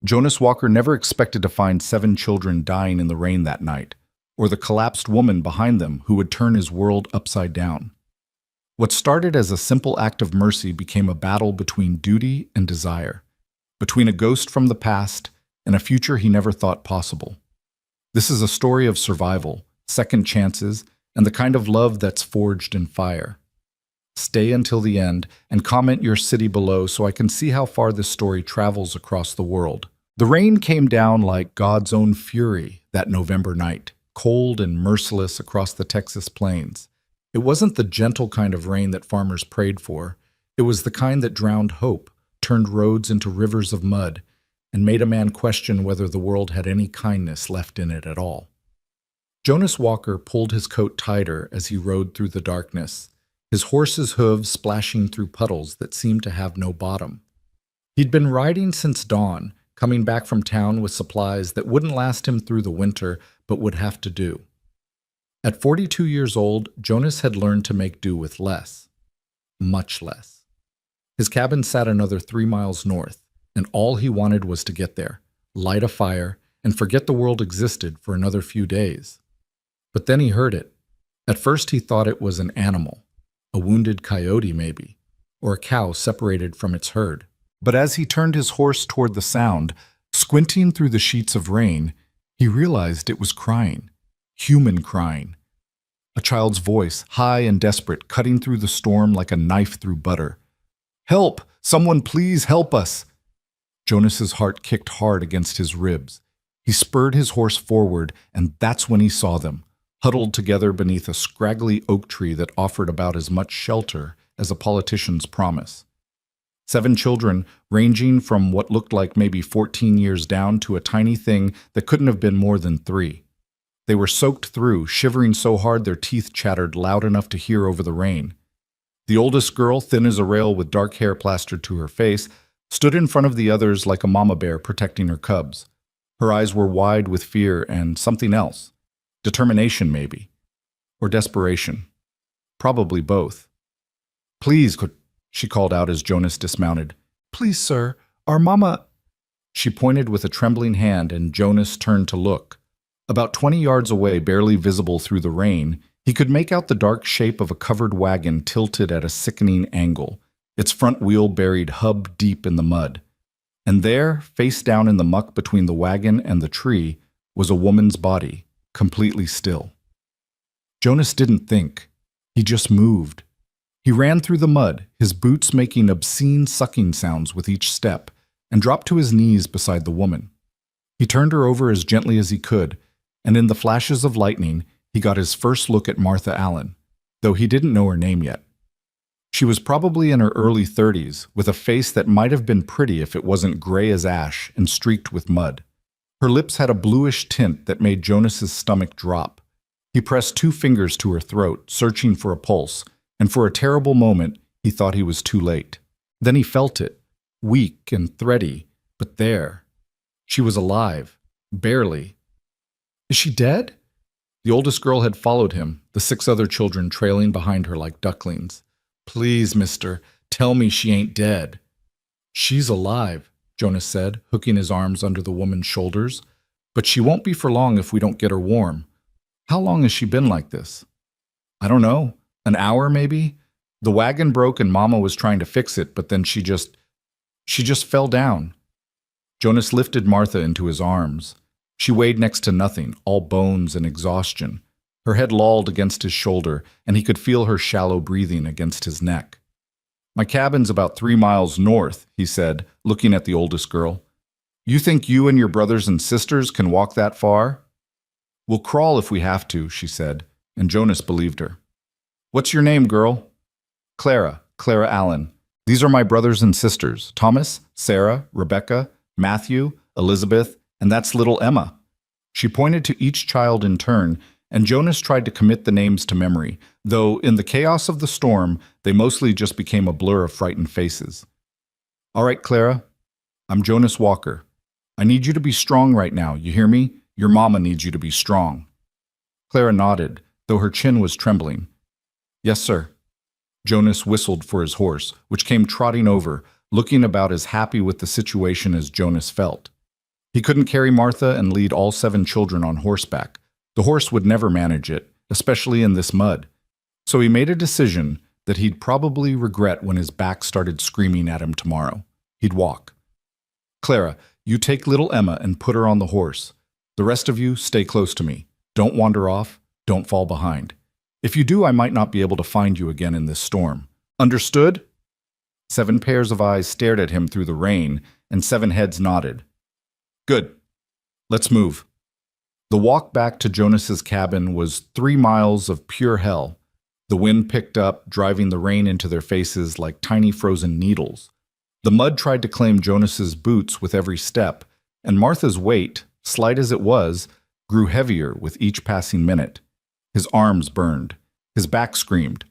Jonas Walker never expected to find 7 children dying in the rain that night, or the collapsed woman behind them who would turn his world upside down. What started as a simple act of mercy became a battle between duty and desire, between a ghost from the past and a future he never thought possible. This is a story of survival, second chances, and the kind of love that's forged in fire. Stay until the end and comment your city below so I can see how far this story travels across the world. The rain came down like God's own fury that November night, cold and merciless across the Texas plains. It wasn't the gentle kind of rain that farmers prayed for. It was the kind that drowned hope, turned roads into rivers of mud, and made a man question whether the world had any kindness left in it at all. Jonas Walker pulled his coat tighter as he rode through the darkness, his horse's hooves splashing through puddles that seemed to have no bottom. He'd been riding since dawn, coming back from town with supplies that wouldn't last him through the winter but would have to do. At 42 years old, Jonas had learned to make do with less. Much less. His cabin sat another 3 miles north, and all he wanted was to get there, light a fire, and forget the world existed for another few days. But then he heard it. At first he thought it was an animal, a wounded coyote maybe, or a cow separated from its herd. But as he turned his horse toward the sound, squinting through the sheets of rain, he realized it was crying, human crying. A child's voice, high and desperate, cutting through the storm like a knife through butter. "Help! Someone please help us!" Jonas's heart kicked hard against his ribs. He spurred his horse forward, and that's when he saw them, huddled together beneath a scraggly oak tree that offered about as much shelter as a politician's promise. 7 children, ranging from what looked like maybe 14 years down to a tiny thing that couldn't have been more than 3. They were soaked through, shivering so hard their teeth chattered loud enough to hear over the rain. The oldest girl, thin as a rail with dark hair plastered to her face, stood in front of the others like a mama bear protecting her cubs. Her eyes were wide with fear and something else. Determination, maybe. Or desperation. Probably both. "Please," she called out as Jonas dismounted. "Please, sir, our mama—" She pointed with a trembling hand, and Jonas turned to look. About 20 yards away, barely visible through the rain, he could make out the dark shape of a covered wagon tilted at a sickening angle, its front wheel buried hub deep in the mud. And there, face down in the muck between the wagon and the tree, was a woman's body, completely still. Jonas didn't think. He just moved. He ran through the mud, his boots making obscene sucking sounds with each step, and dropped to his knees beside the woman. He turned her over as gently as he could, and in the flashes of lightning, he got his first look at Martha Allen, though he didn't know her name yet. She was probably in her early 30s, with a face that might have been pretty if it wasn't gray as ash and streaked with mud. Her lips had a bluish tint that made Jonas's stomach drop. He pressed 2 fingers to her throat, searching for a pulse, and for a terrible moment, he thought he was too late. Then he felt it, weak and thready, but there. She was alive, barely. "Is she dead?" The oldest girl had followed him, the 6 other children trailing behind her like ducklings. "Please, mister, tell me she ain't dead." "She's alive," Jonas said, hooking his arms under the woman's shoulders. "But she won't be for long if we don't get her warm. How long has she been like this?" "I don't know. An hour, maybe? The wagon broke and Mama was trying to fix it, but then she just fell down." Jonas lifted Martha into his arms. She weighed next to nothing, all bones and exhaustion. Her head lolled against his shoulder, and he could feel her shallow breathing against his neck. "My cabin's about 3 miles north," he said, looking at the oldest girl. "You think you and your brothers and sisters can walk that far?" "We'll crawl if we have to," she said, and Jonas believed her. "What's your name, girl?" Clara Allen. "These are my brothers and sisters, Thomas, Sarah, Rebecca, Matthew, Elizabeth, and that's little Emma." She pointed to each child in turn, and Jonas tried to commit the names to memory, though in the chaos of the storm, they mostly just became a blur of frightened faces. "All right, Clara, I'm Jonas Walker. I need you to be strong right now, you hear me? Your mama needs you to be strong." Clara nodded, though her chin was trembling. "Yes, sir." Jonas whistled for his horse, which came trotting over, looking about as happy with the situation as Jonas felt. He couldn't carry Martha and lead all 7 children on horseback. The horse would never manage it, especially in this mud. So he made a decision that he'd probably regret when his back started screaming at him tomorrow. He'd walk. Clara, you take little Emma and put her on the horse. The rest of you stay close to me. Don't wander off. Don't fall behind. If you do, I might not be able to find you again in this storm. Understood? 7 pairs of eyes stared at him through the rain, and 7 heads nodded. Good. Let's move. The walk back to Jonas's cabin was 3 miles of pure hell. The wind picked up, driving the rain into their faces like tiny frozen needles. The mud tried to claim Jonas's boots with every step, and Martha's weight, slight as it was, grew heavier with each passing minute. His arms burned. His back screamed.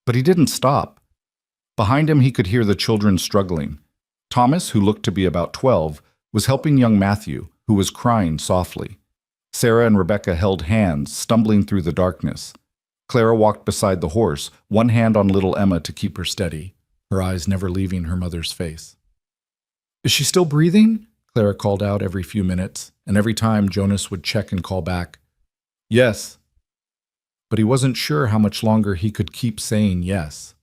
But he didn't stop. Behind him he could hear the children struggling. Thomas, who looked to be about 12, was helping young Matthew, who was crying softly. Sarah and Rebecca held hands, stumbling through the darkness. Clara walked beside the horse, one hand on little Emma to keep her steady, her eyes never leaving her mother's face. Is she still breathing? Clara called out every few minutes, and every time Jonas would check and call back, Yes. But he wasn't sure how much longer he could keep saying yes.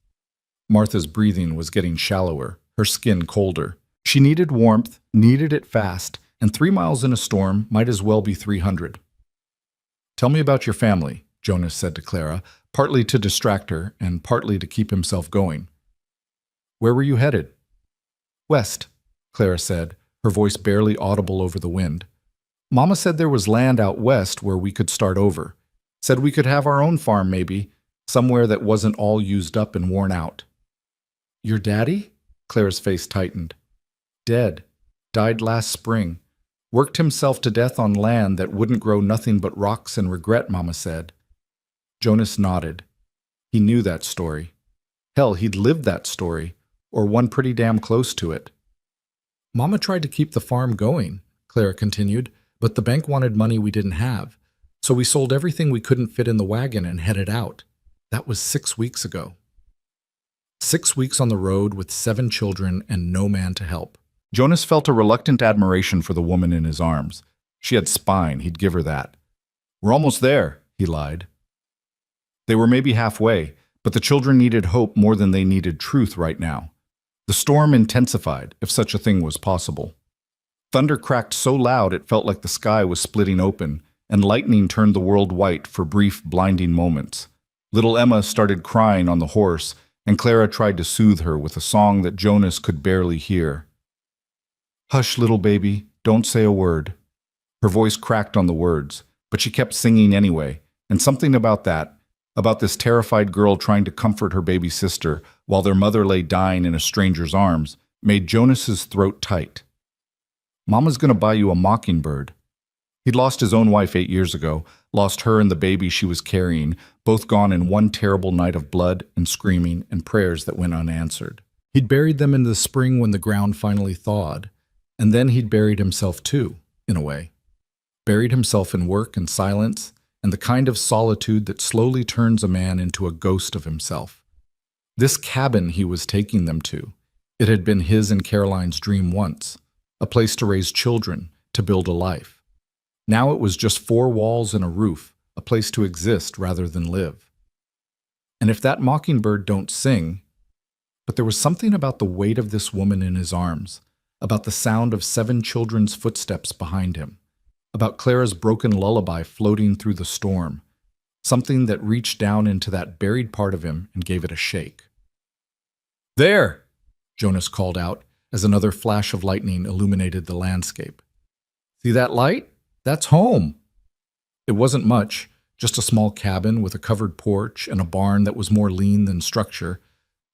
Martha's breathing was getting shallower, her skin colder. She needed warmth, needed it fast, and 3 miles in a storm might as well be 300. Tell me about your family, Jonas said to Clara, partly to distract her and partly to keep himself going. Where were you headed? West, Clara said, her voice barely audible over the wind. Mama said there was land out west where we could start over. Said we could have our own farm maybe, somewhere that wasn't all used up and worn out. Your daddy? Clara's face tightened. Dead. Died last spring. Worked himself to death on land that wouldn't grow nothing but rocks and regret, Mama said. Jonas nodded. He knew that story. Hell, he'd lived that story, or one pretty damn close to it. Mama tried to keep the farm going, Clara continued, but the bank wanted money we didn't have. So we sold everything we couldn't fit in the wagon and headed out. That was 6 weeks ago. 6 weeks on the road with 7 children and no man to help. Jonas felt a reluctant admiration for the woman in his arms. She had spine, he'd give her that. We're almost there, he lied. They were maybe halfway, but the children needed hope more than they needed truth right now. The storm intensified, if such a thing was possible. Thunder cracked so loud it felt like the sky was splitting open, and lightning turned the world white for brief, blinding moments. Little Emma started crying on the horse, and Clara tried to soothe her with a song that Jonas could barely hear. Hush, little baby, don't say a word. Her voice cracked on the words, but she kept singing anyway, and something about that, about this terrified girl trying to comfort her baby sister while their mother lay dying in a stranger's arms, made Jonas's throat tight. Mama's gonna buy you a mockingbird. He'd lost his own wife 8 years ago, lost her and the baby she was carrying, both gone in one terrible night of blood and screaming and prayers that went unanswered. He'd buried them in the spring when the ground finally thawed, and then he'd buried himself too, in a way. Buried himself in work and silence, and the kind of solitude that slowly turns a man into a ghost of himself. This cabin he was taking them to, it had been his and Caroline's dream once, a place to raise children, to build a life. Now it was just 4 walls and a roof, a place to exist rather than live. And if that mockingbird don't sing, but there was something about the weight of this woman in his arms, about the sound of 7 children's footsteps behind him, about Clara's broken lullaby floating through the storm, something that reached down into that buried part of him and gave it a shake. There! Jonas called out as another flash of lightning illuminated the landscape. See that light? That's home! It wasn't much, just a small cabin with a covered porch and a barn that was more lean than structure,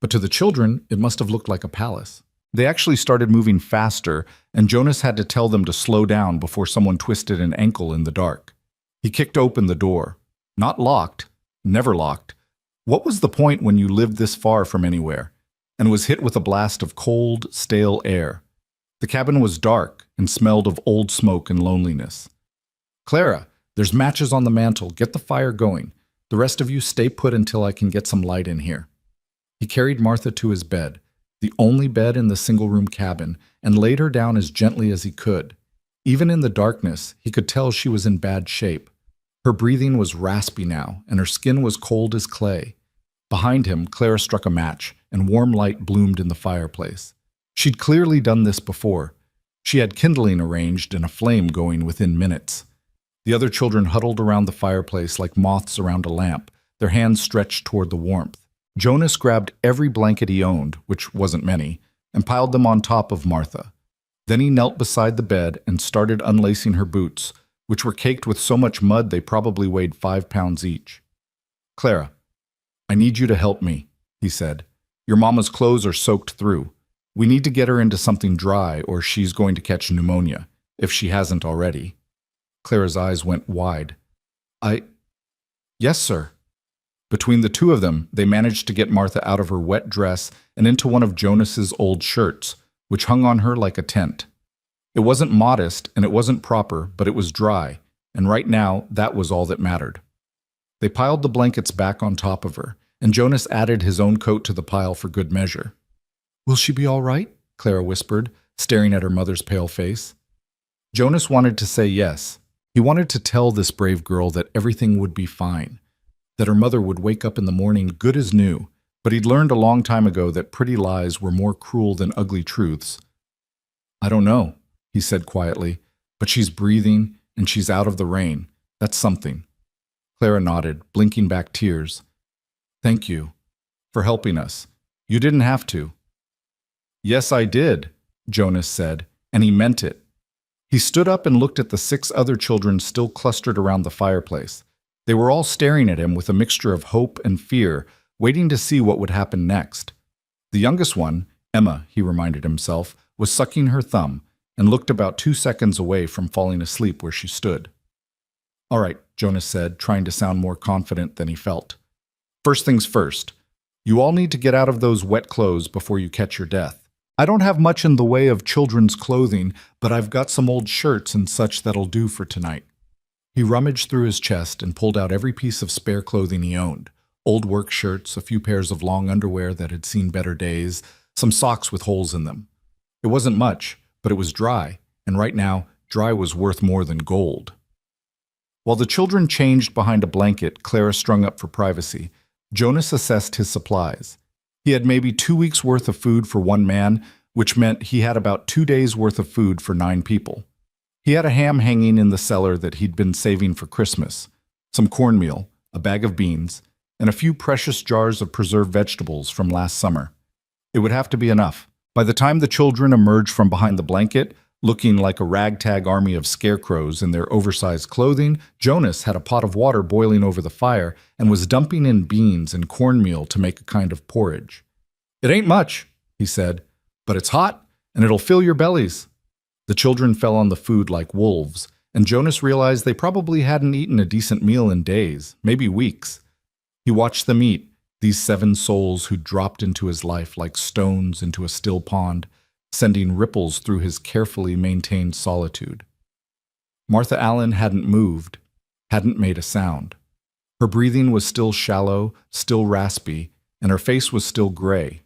but to the children it must have looked like a palace. They actually started moving faster, and Jonas had to tell them to slow down before someone twisted an ankle in the dark. He kicked open the door. Not locked, never locked. What was the point when you lived this far from anywhere, and was hit with a blast of cold, stale air? The cabin was dark and smelled of old smoke and loneliness. Clara, there's matches on the mantel. Get the fire going. The rest of you stay put until I can get some light in here. He carried Martha to his bed, the only bed in the single-room cabin, and laid her down as gently as he could. Even in the darkness, he could tell she was in bad shape. Her breathing was raspy now, and her skin was cold as clay. Behind him, Clara struck a match, and warm light bloomed in the fireplace. She'd clearly done this before. She had kindling arranged and a flame going within minutes. The other children huddled around the fireplace like moths around a lamp, their hands stretched toward the warmth. Jonas grabbed every blanket he owned, which wasn't many, and piled them on top of Martha. Then he knelt beside the bed and started unlacing her boots, which were caked with so much mud they probably weighed 5 pounds each. "Clara, I need you to help me," he said. "Your mama's clothes are soaked through. We need to get her into something dry or she's going to catch pneumonia, if she hasn't already." Clara's eyes went wide. Yes, sir." Between the two of them, they managed to get Martha out of her wet dress and into one of Jonas's old shirts, which hung on her like a tent. It wasn't modest and it wasn't proper, but it was dry, and right now that was all that mattered. They piled the blankets back on top of her, and Jonas added his own coat to the pile for good measure. "Will she be all right?" Clara whispered, staring at her mother's pale face. Jonas wanted to say yes. He wanted to tell this brave girl that everything would be fine, that her mother would wake up in the morning good as new, but he'd learned a long time ago that pretty lies were more cruel than ugly truths. "I don't know," he said quietly, "but she's breathing and she's out of the rain. That's something." Clara nodded, blinking back tears. "Thank you for helping us. You didn't have to." "Yes, I did," Jonas said, and he meant it. He stood up and looked at the 6 other children still clustered around the fireplace. They were all staring at him with a mixture of hope and fear, waiting to see what would happen next. The youngest one, Emma, he reminded himself, was sucking her thumb and looked about 2 seconds away from falling asleep where she stood. "All right," Jonas said, trying to sound more confident than he felt. "First things first. You all need to get out of those wet clothes before you catch your death. I don't have much in the way of children's clothing, but I've got some old shirts and such that'll do for tonight." He rummaged through his chest and pulled out every piece of spare clothing he owned. Old work shirts, a few pairs of long underwear that had seen better days, some socks with holes in them. It wasn't much, but it was dry, and right now, dry was worth more than gold. While the children changed behind a blanket Clara strung up for privacy, Jonas assessed his supplies. He had maybe 2 weeks' worth of food for one man, which meant he had about 2 days' worth of food for 9 people. He had a ham hanging in the cellar that he'd been saving for Christmas, some cornmeal, a bag of beans, and a few precious jars of preserved vegetables from last summer. It would have to be enough. By the time the children emerged from behind the blanket, looking like a ragtag army of scarecrows in their oversized clothing, Jonas had a pot of water boiling over the fire and was dumping in beans and cornmeal to make a kind of porridge. "It ain't much," he said, "but it's hot, and it'll fill your bellies." The children fell on the food like wolves, and Jonas realized they probably hadn't eaten a decent meal in days, maybe weeks. He watched them eat, these 7 souls who dropped into his life like stones into a still pond, sending ripples through his carefully maintained solitude. Martha Allen hadn't moved, hadn't made a sound. Her breathing was still shallow, still raspy, and her face was still gray.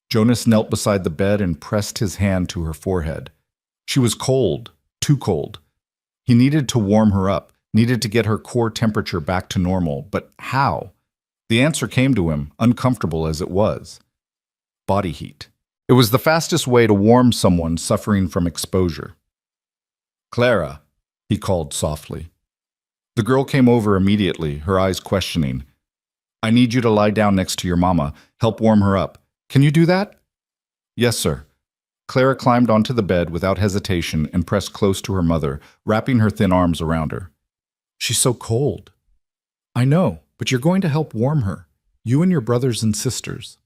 Jonas knelt beside the bed and pressed his hand to her forehead. She was cold, too cold. He needed to warm her up, needed to get her core temperature back to normal, but how? The answer came to him, uncomfortable as it was. Body heat. It was the fastest way to warm someone suffering from exposure. "Clara," he called softly. The girl came over immediately, her eyes questioning. "I need you to lie down next to your mama, help warm her up. Can you do that?" "Yes, sir." Clara climbed onto the bed without hesitation and pressed close to her mother, wrapping her thin arms around her. "She's so cold." "I know, but you're going to help warm her, you and your brothers and sisters."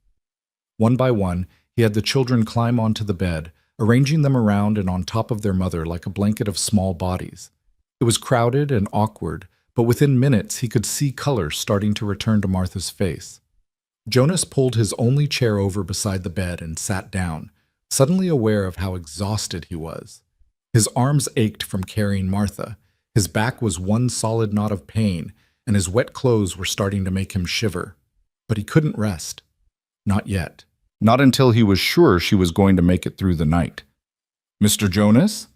One by one, he had the children climb onto the bed, arranging them around and on top of their mother like a blanket of small bodies. It was crowded and awkward, but within minutes he could see color starting to return to Martha's face. Jonas pulled his only chair over beside the bed and sat down, suddenly aware of how exhausted he was. His arms ached from carrying Martha, his back was one solid knot of pain, and his wet clothes were starting to make him shiver. But he couldn't rest. Not yet. Not until he was sure she was going to make it through the night. "Mr. Jonas?"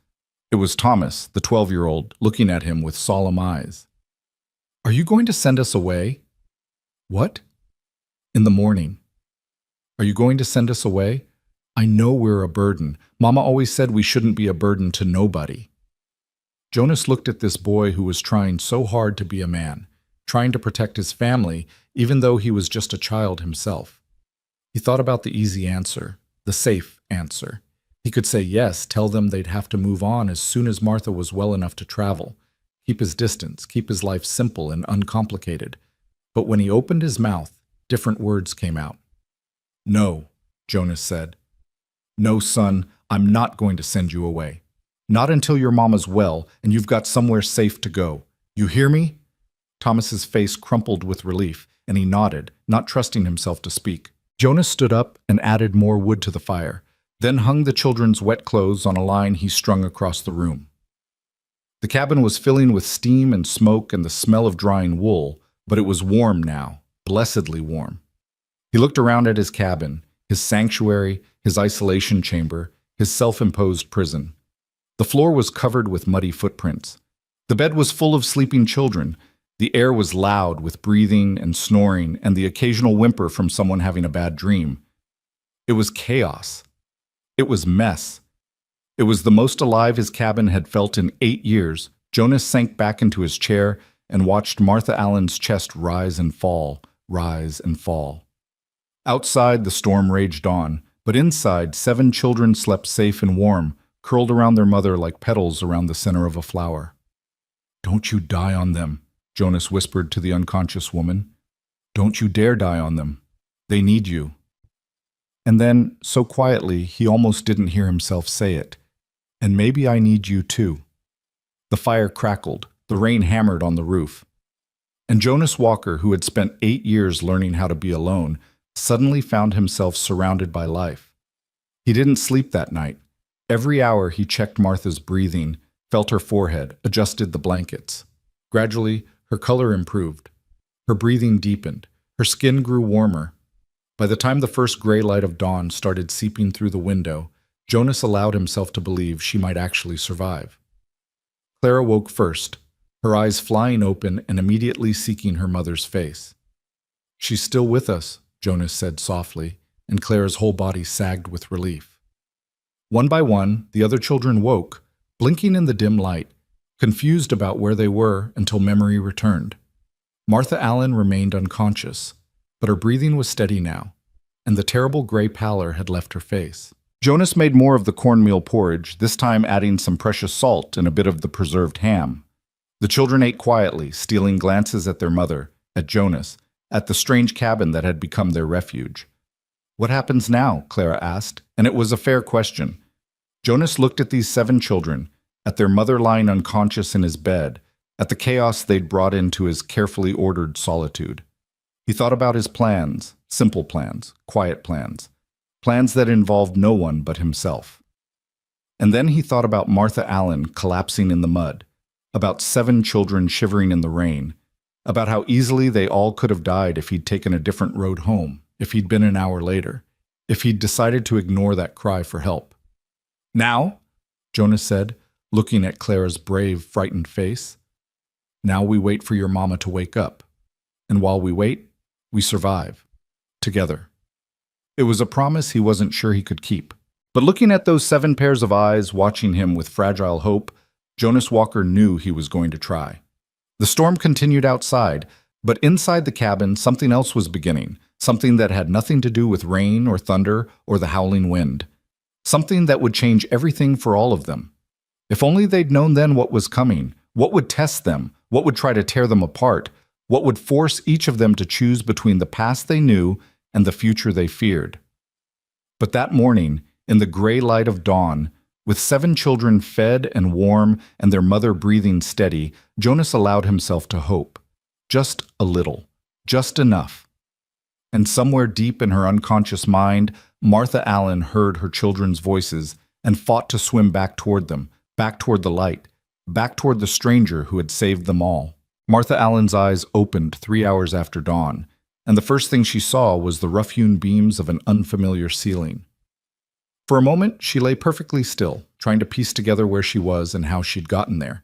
It was Thomas, the 12-year-old, looking at him with solemn eyes. "Are you going to send us away?" "What?" "In the morning. Are you going to send us away? I know we're a burden. Mama always said we shouldn't be a burden to nobody." Jonas looked at this boy who was trying so hard to be a man, trying to protect his family, even though he was just a child himself. He thought about the easy answer, the safe answer. He could say yes, tell them they'd have to move on as soon as Martha was well enough to travel, keep his distance, keep his life simple and uncomplicated. But when he opened his mouth, different words came out. "No," Jonas said. "No, son, I'm not going to send you away. Not until your mama's well and you've got somewhere safe to go. You hear me?" Thomas's face crumpled with relief, and he nodded, not trusting himself to speak. Jonas stood up and added more wood to the fire, then hung the children's wet clothes on a line he strung across the room. The cabin was filling with steam and smoke and the smell of drying wool, but it was warm now, blessedly warm. He looked around at his cabin, his sanctuary, his isolation chamber, his self-imposed prison. The floor was covered with muddy footprints. The bed was full of sleeping children. The air was loud with breathing and snoring and the occasional whimper from someone having a bad dream. It was chaos. It was mess. It was the most alive his cabin had felt in 8 years. Jonas sank back into his chair and watched Martha Allen's chest rise and fall, rise and fall. Outside, the storm raged on, but inside, 7 children slept safe and warm, curled around their mother like petals around the center of a flower. "Don't you die on them," Jonas whispered to the unconscious woman. "Don't you dare die on them. They need you." And then, so quietly, he almost didn't hear himself say it. "And maybe I need you too." The fire crackled, the rain hammered on the roof. And Jonas Walker, who had spent 8 years learning how to be alone, suddenly found himself surrounded by life. He didn't sleep that night. Every hour he checked Martha's breathing, felt her forehead, adjusted the blankets. Gradually, her color improved. Her breathing deepened. Her skin grew warmer. By the time the first gray light of dawn started seeping through the window, Jonas allowed himself to believe she might actually survive. Clara woke first, her eyes flying open and immediately seeking her mother's face. "She's still with us," Jonas said softly, and Clara's whole body sagged with relief. One by one, the other children woke, blinking in the dim light, confused about where they were until memory returned. Martha Allen remained unconscious, but her breathing was steady now, and the terrible gray pallor had left her face. Jonas made more of the cornmeal porridge, this time adding some precious salt and a bit of the preserved ham. The children ate quietly, stealing glances at their mother, at Jonas, at the strange cabin that had become their refuge. "What happens now?" Clara asked, and it was a fair question. Jonas looked at these 7 children, at their mother lying unconscious in his bed, at the chaos they'd brought into his carefully ordered solitude. He thought about his plans, simple plans, quiet plans, plans that involved no one but himself. And then he thought about Martha Allen collapsing in the mud, about 7 children shivering in the rain, about how easily they all could have died if he'd taken a different road home, if he'd been an hour later, if he'd decided to ignore that cry for help. "Now," Jonas said, looking at Clara's brave, frightened face. "Now we wait for your mama to wake up. And while we wait, we survive. Together." It was a promise he wasn't sure he could keep. But looking at those 7 pairs of eyes watching him with fragile hope, Jonas Walker knew he was going to try. The storm continued outside, but inside the cabin something else was beginning, something that had nothing to do with rain or thunder or the howling wind. Something that would change everything for all of them. If only they'd known then what was coming, what would test them, what would try to tear them apart, what would force each of them to choose between the past they knew and the future they feared. But that morning, in the gray light of dawn, with 7 children fed and warm and their mother breathing steady, Jonas allowed himself to hope. Just a little, just enough. And somewhere deep in her unconscious mind, Martha Allen heard her children's voices and fought to swim back toward them, back toward the light, back toward the stranger who had saved them all. Martha Allen's eyes opened 3 hours after dawn, and the first thing she saw was the rough-hewn beams of an unfamiliar ceiling. For a moment, she lay perfectly still, trying to piece together where she was and how she'd gotten there.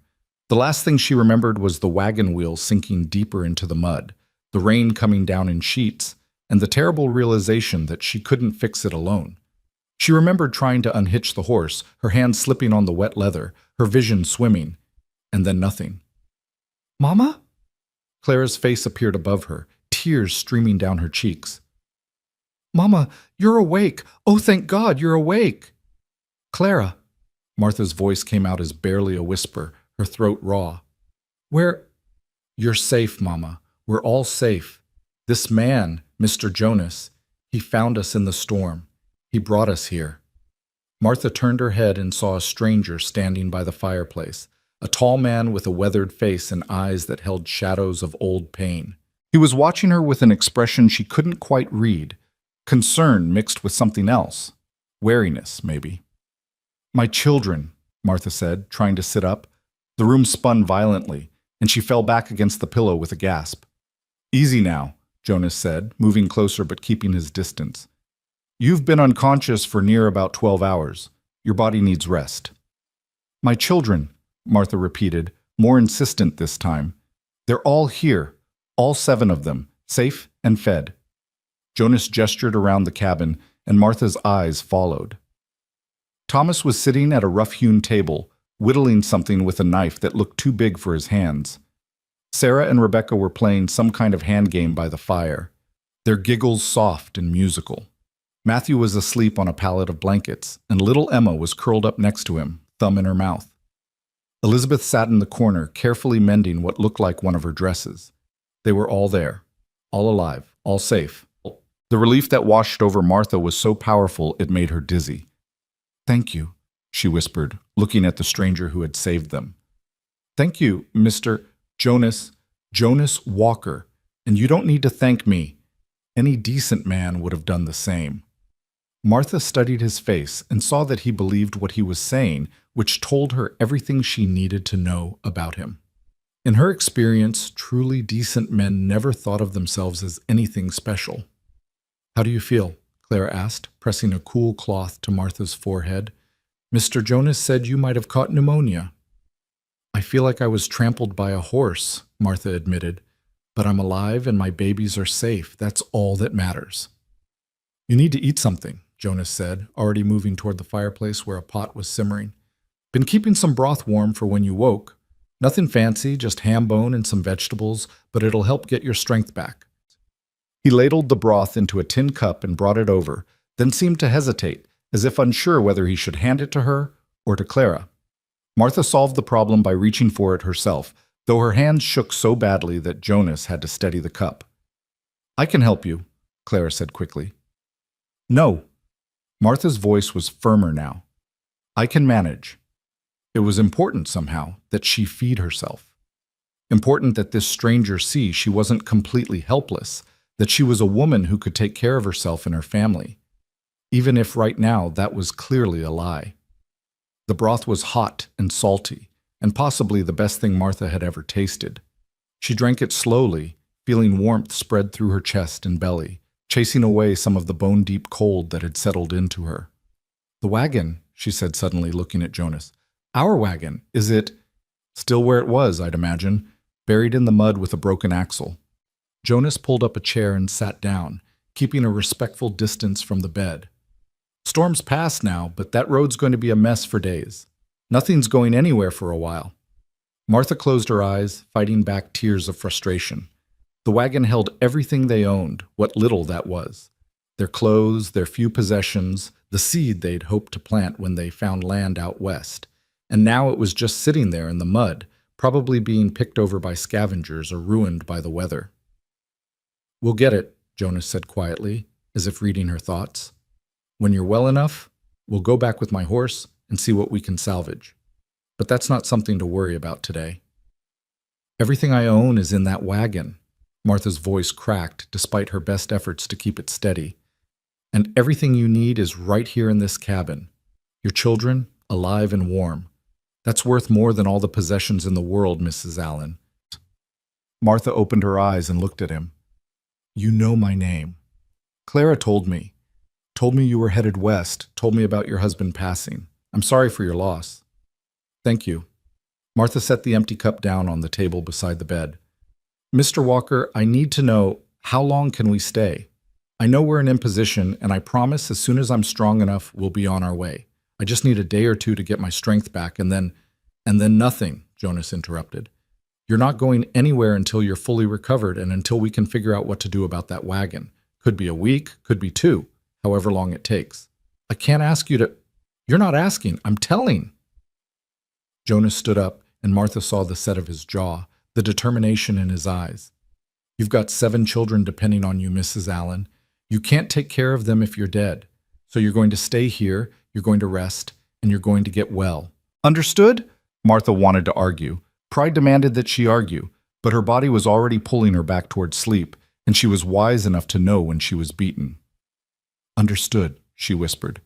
The last thing she remembered was the wagon wheel sinking deeper into the mud, the rain coming down in sheets, and the terrible realization that she couldn't fix it alone. She remembered trying to unhitch the horse, her hands slipping on the wet leather, her vision swimming, and then nothing. "Mama?" Clara's face appeared above her, tears streaming down her cheeks. "Mama, you're awake! Oh, thank God, you're awake!" "Clara." Martha's voice came out as barely a whisper, her throat raw. "Where—" "You're safe, Mama. We're all safe. This man, Mr. Jonas, he found us in the storm. He brought us here." Martha turned her head and saw a stranger standing by the fireplace, a tall man with a weathered face and eyes that held shadows of old pain. He was watching her with an expression she couldn't quite read, concern mixed with something else. Wariness, maybe. "My children," Martha said, trying to sit up. The room spun violently, and she fell back against the pillow with a gasp. "Easy now," Jonas said, moving closer but keeping his distance. "You've been unconscious for near about 12 hours. Your body needs rest." "My children," Martha repeated, more insistent this time. "They're all here, all 7 of them, safe and fed." Jonas gestured around the cabin, and Martha's eyes followed. Thomas was sitting at a rough-hewn table, whittling something with a knife that looked too big for his hands. Sarah and Rebecca were playing some kind of hand game by the fire, their giggles soft and musical. Matthew was asleep on a pallet of blankets, and little Emma was curled up next to him, thumb in her mouth. Elizabeth sat in the corner, carefully mending what looked like one of her dresses. They were all there, all alive, all safe. The relief that washed over Martha was so powerful it made her dizzy. "Thank you," she whispered, looking at the stranger who had saved them. "Thank you, Mr. Jonas Walker, and you don't need to thank me. Any decent man would have done the same." Martha studied his face and saw that he believed what he was saying, which told her everything she needed to know about him. In her experience, truly decent men never thought of themselves as anything special. "How do you feel?" Clara asked, pressing a cool cloth to Martha's forehead. "Mr. Jonas said you might have caught pneumonia." "I feel like I was trampled by a horse," Martha admitted. "But I'm alive and my babies are safe. That's all that matters." "You need to eat something," Jonas said, already moving toward the fireplace where a pot was simmering. "Been keeping some broth warm for when you woke. Nothing fancy, just ham bone and some vegetables, but it'll help get your strength back." He ladled the broth into a tin cup and brought it over, then seemed to hesitate, as if unsure whether he should hand it to her or to Clara. Martha solved the problem by reaching for it herself, though her hands shook so badly that Jonas had to steady the cup. "I can help you," Clara said quickly. "No." Martha's voice was firmer now. "I can manage." It was important somehow that she feed herself. Important that this stranger see she wasn't completely helpless, that she was a woman who could take care of herself and her family, even if right now that was clearly a lie. The broth was hot and salty, and possibly the best thing Martha had ever tasted. She drank it slowly, feeling warmth spread through her chest and belly, chasing away some of the bone-deep cold that had settled into her. "The wagon," she said suddenly, looking at Jonas. "Our wagon, is it—" "Still where it was, I'd imagine, buried in the mud with a broken axle." Jonas pulled up a chair and sat down, keeping a respectful distance from the bed. "Storm's past now, but that road's going to be a mess for days. Nothing's going anywhere for a while." Martha closed her eyes, fighting back tears of frustration. The wagon held everything they owned, what little that was. Their clothes, their few possessions, the seed they'd hoped to plant when they found land out west. And now it was just sitting there in the mud, probably being picked over by scavengers or ruined by the weather. "We'll get it," Jonas said quietly, as if reading her thoughts. "When you're well enough, we'll go back with my horse and see what we can salvage. But that's not something to worry about today." "Everything I own is in that wagon." Martha's voice cracked despite her best efforts to keep it steady. "And everything you need is right here in this cabin. Your children, alive and warm. That's worth more than all the possessions in the world, Mrs. Allen." Martha opened her eyes and looked at him. "You know my name." "Clara told me. Told me you were headed west, told me about your husband passing. I'm sorry for your loss. Thank you. Martha set the empty cup down on the table beside the bed. Mr. Walker, I need to know, how long can we stay? I know we're an imposition, and I promise as soon as I'm strong enough, we'll be on our way. I just need a day or two to get my strength back, and then nothing, Jonas interrupted. You're not going anywhere until you're fully recovered and until we can figure out what to do about that wagon. Could be a week, could be two, however long it takes. I can't ask you to... You're not asking, I'm telling. Jonas stood up, and Martha saw the set of his jaw, the determination in his eyes. You've got 7 children depending on you, Mrs. Allen. You can't take care of them if you're dead. So you're going to stay here, you're going to rest, and you're going to get well. Understood? Martha wanted to argue. Pride demanded that she argue, but her body was already pulling her back toward sleep, and she was wise enough to know when she was beaten. Understood, she whispered.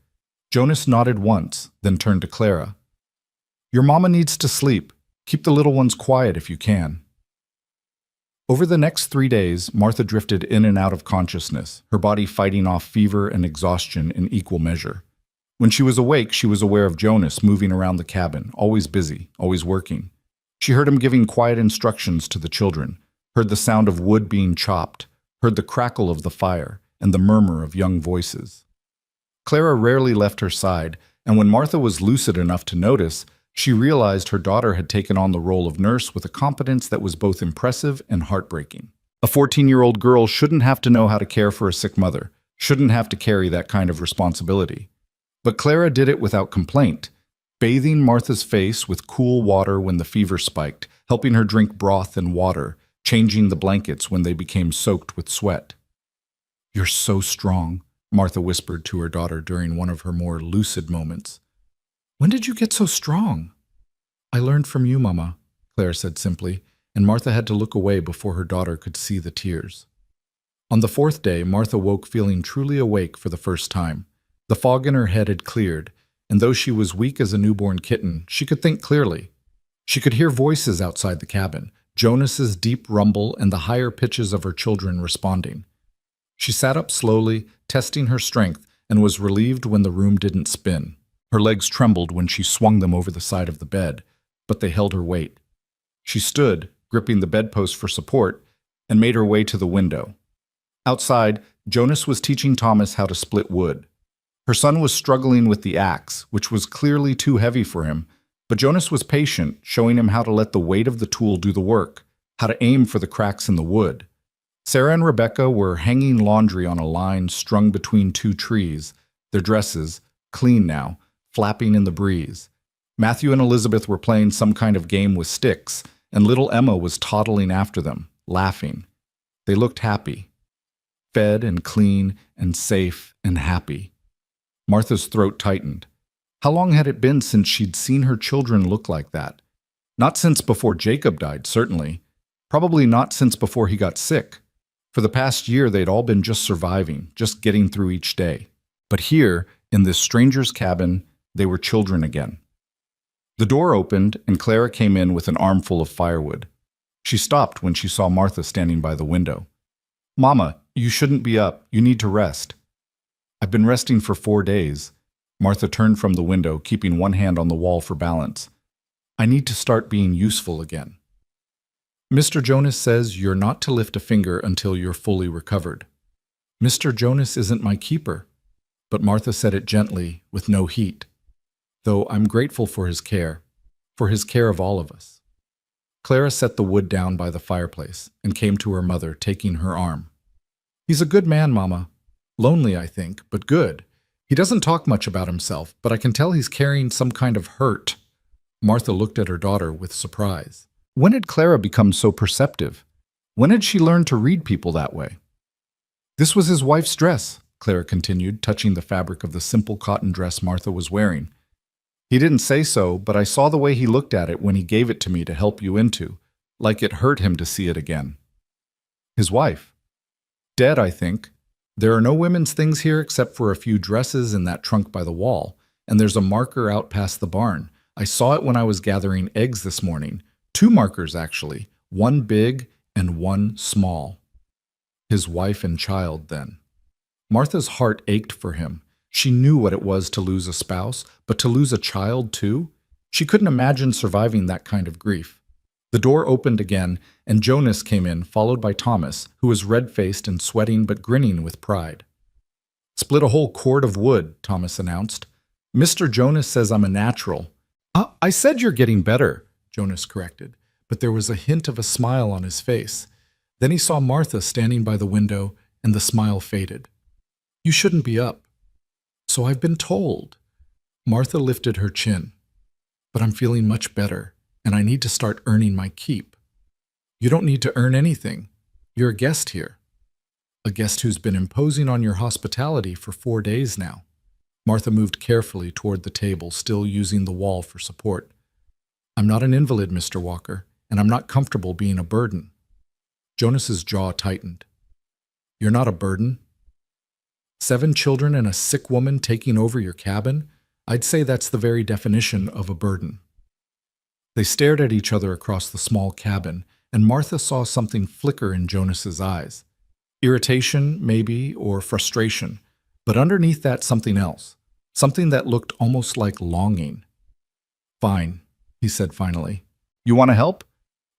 Jonas nodded once, then turned to Clara. Your mama needs to sleep. Keep the little ones quiet if you can. Over the next 3 days, Martha drifted in and out of consciousness, her body fighting off fever and exhaustion in equal measure. When she was awake, she was aware of Jonas moving around the cabin, always busy, always working. She heard him giving quiet instructions to the children, heard the sound of wood being chopped, heard the crackle of the fire, and the murmur of young voices. Clara rarely left her side, and when Martha was lucid enough to notice, she realized her daughter had taken on the role of nurse with a competence that was both impressive and heartbreaking. A 14-year-old girl shouldn't have to know how to care for a sick mother, shouldn't have to carry that kind of responsibility. But Clara did it without complaint, bathing Martha's face with cool water when the fever spiked, helping her drink broth and water, changing the blankets when they became soaked with sweat. You're so strong, Martha whispered to her daughter during one of her more lucid moments. When did you get so strong? I learned from you, Mama, Clara said simply, and Martha had to look away before her daughter could see the tears. On the 4th day, Martha woke feeling truly awake for the first time. The fog in her head had cleared, and though she was weak as a newborn kitten, she could think clearly. She could hear voices outside the cabin, Jonas's deep rumble and the higher pitches of her children responding. She sat up slowly, testing her strength, and was relieved when the room didn't spin. Her legs trembled when she swung them over the side of the bed, but they held her weight. She stood, gripping the bedpost for support, and made her way to the window. Outside, Jonas was teaching Thomas how to split wood. Her son was struggling with the axe, which was clearly too heavy for him, but Jonas was patient, showing him how to let the weight of the tool do the work, how to aim for the cracks in the wood. Sarah and Rebecca were hanging laundry on a line strung between 2 trees, their dresses, clean now, flapping in the breeze. Matthew and Elizabeth were playing some kind of game with sticks, and little Emma was toddling after them, laughing. They looked happy. Fed and clean and safe and happy. Martha's throat tightened. How long had it been since she'd seen her children look like that? Not since before Jacob died, certainly. Probably not since before he got sick. For the past year, they'd all been just surviving, just getting through each day. But here, in this stranger's cabin, they were children again. The door opened, and Clara came in with an armful of firewood. She stopped when she saw Martha standing by the window. Mama, you shouldn't be up. You need to rest. I've been resting for 4 days. Martha turned from the window, keeping one hand on the wall for balance. I need to start being useful again. Mr. Jonas says you're not to lift a finger until you're fully recovered. Mr. Jonas isn't my keeper. But Martha said it gently, with no heat. Though I'm grateful for his care of all of us. Clara set the wood down by the fireplace and came to her mother, taking her arm. He's a good man, Mama. Lonely, I think, but good. He doesn't talk much about himself, but I can tell he's carrying some kind of hurt. Martha looked at her daughter with surprise. When had Clara become so perceptive? When had she learned to read people that way? This was his wife's dress, Clara continued, touching the fabric of the simple cotton dress Martha was wearing. He didn't say so, but I saw the way he looked at it when he gave it to me to help you into, like it hurt him to see it again. His wife. Dead, I think. There are no women's things here except for a few dresses in that trunk by the wall, and there's a marker out past the barn. I saw it when I was gathering eggs this morning. 2 markers, actually, one big and one small. His wife and child, then. Martha's heart ached for him. She knew what it was to lose a spouse, but to lose a child too? She couldn't imagine surviving that kind of grief. The door opened again, and Jonas came in, followed by Thomas, who was red-faced and sweating but grinning with pride. "Split a whole cord of wood," Thomas announced. "Mr. Jonas says I'm a natural." I said you're getting better," Jonas corrected, but there was a hint of a smile on his face. Then he saw Martha standing by the window, and the smile faded. "You shouldn't be up." "So I've been told." Martha lifted her chin. "But I'm feeling much better, and I need to start earning my keep." "You don't need to earn anything. You're a guest here." "A guest who's been imposing on your hospitality for 4 days now." Martha moved carefully toward the table, still using the wall for support. "I'm not an invalid, Mr. Walker, and I'm not comfortable being a burden." Jonas's jaw tightened. "You're not a burden? 7 children and a sick woman taking over your cabin? I'd say that's the very definition of a burden." They stared at each other across the small cabin, and Martha saw something flicker in Jonas's eyes. Irritation, maybe, or frustration, but underneath that something else, something that looked almost like longing. "Fine," he said finally. "You want to help?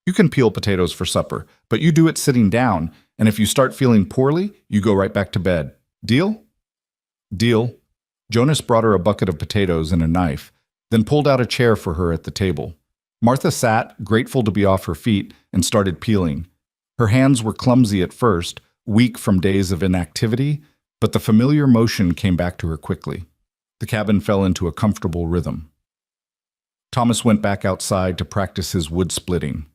You can peel potatoes for supper, but you do it sitting down, and if you start feeling poorly, you go right back to bed. Deal?" "Deal." Jonas brought her a bucket of potatoes and a knife, then pulled out a chair for her at the table. Martha sat, grateful to be off her feet, and started peeling. Her hands were clumsy at first, weak from days of inactivity, but the familiar motion came back to her quickly. The cabin fell into a comfortable rhythm. Thomas went back outside to practice his wood splitting.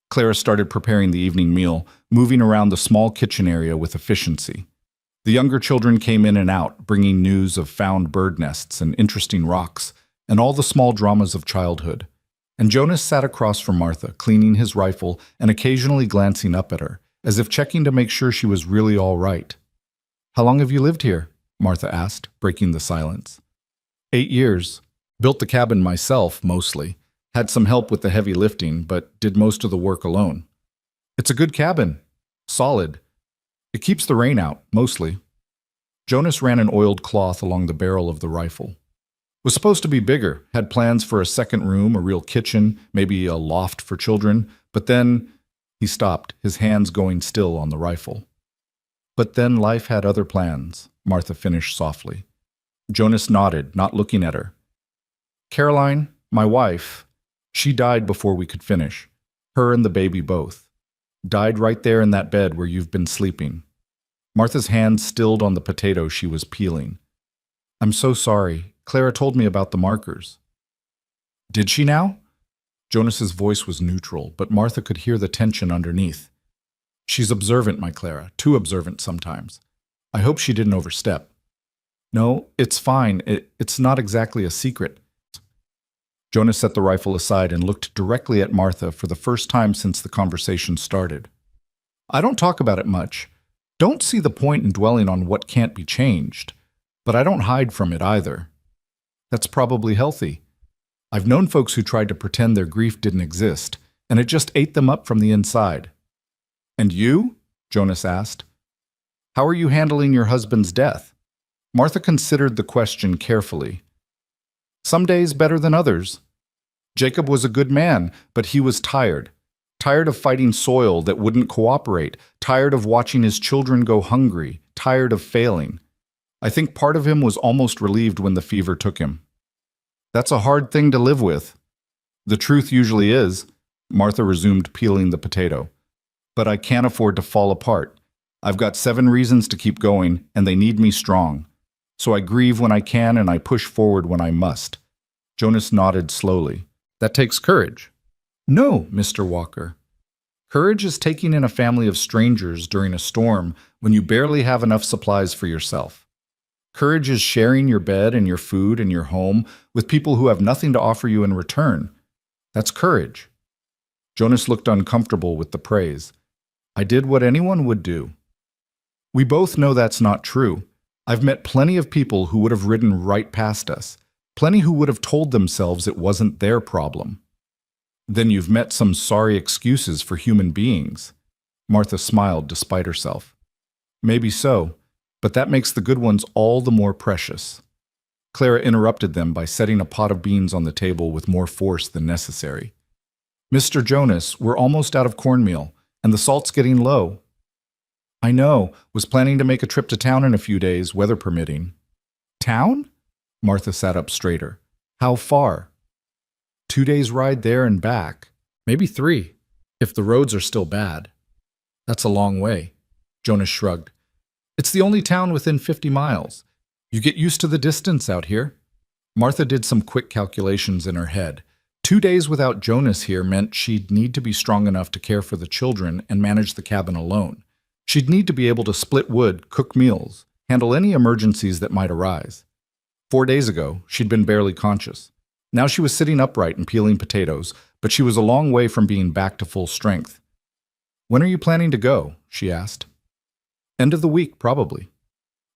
Clara started preparing the evening meal, moving around the small kitchen area with efficiency. The younger children came in and out, bringing news of found bird nests and interesting rocks, and all the small dramas of childhood. And Jonas sat across from Martha, cleaning his rifle and occasionally glancing up at her, as if checking to make sure she was really all right. "How long have you lived here?" Martha asked, breaking the silence. 8 years. Built the cabin myself, mostly. Had some help with the heavy lifting, but did most of the work alone. It's a good cabin. Solid. It keeps the rain out, mostly. Jonas ran an oiled cloth along the barrel of the rifle. Was supposed to be bigger, had plans for a second room, a real kitchen, maybe a loft for children, but then he stopped, his hands going still on the rifle. "But then life had other plans," Martha finished softly. Jonas nodded, not looking at her. "Caroline, my wife, she died before we could finish. Her and the baby both. Died right there in that bed where you've been sleeping." Martha's hand stilled on the potato she was peeling. "I'm so sorry. Clara told me about the markers." "Did she now?" Jonas's voice was neutral, but Martha could hear the tension underneath. "She's observant, my Clara, too observant sometimes. I hope she didn't overstep." "No, it's fine. It's not exactly a secret." Jonas set the rifle aside and looked directly at Martha for the first time since the conversation started. "I don't talk about it much. Don't see the point in dwelling on what can't be changed, but I don't hide from it either. That's probably healthy. I've known folks who tried to pretend their grief didn't exist, and it just ate them up from the inside." "And you?" Jonas asked. "How are you handling your husband's death?" Martha considered the question carefully. "Some days better than others. Jacob was a good man, but he was tired. Tired of fighting soil that wouldn't cooperate, tired of watching his children go hungry, tired of failing. I think part of him was almost relieved when the fever took him. That's a hard thing to live with. The truth usually is," Martha resumed peeling the potato, "but I can't afford to fall apart. I've got 7 reasons to keep going, and they need me strong. So I grieve when I can and I push forward when I must." Jonas nodded slowly. "That takes courage." "No, Mr. Walker. Courage is taking in a family of strangers during a storm when you barely have enough supplies for yourself. Courage is sharing your bed and your food and your home with people who have nothing to offer you in return. That's courage." Jonas looked uncomfortable with the praise. "I did what anyone would do." "We both know that's not true. I've met plenty of people who would have ridden right past us, plenty who would have told themselves it wasn't their problem." "Then you've met some sorry excuses for human beings." Martha smiled despite herself. "Maybe so, but that makes the good ones all the more precious. Clara interrupted them by setting a pot of beans on the table with more force than necessary. Mr. Jonas, we're almost out of cornmeal, and the salt's getting low. I know, was planning to make a trip to town in a few days, weather permitting. Town? Martha sat up straighter. How far? 2 days' ride there and back. Maybe 3, if the roads are still bad. That's a long way. Jonas shrugged. It's the only town within 50 miles. You get used to the distance out here. Martha did some quick calculations in her head. 2 days without Jonas here meant she'd need to be strong enough to care for the children and manage the cabin alone. She'd need to be able to split wood, cook meals, handle any emergencies that might arise. 4 days ago, she'd been barely conscious. Now she was sitting upright and peeling potatoes, but she was a long way from being back to full strength. When are you planning to go? She asked. End of the week, probably.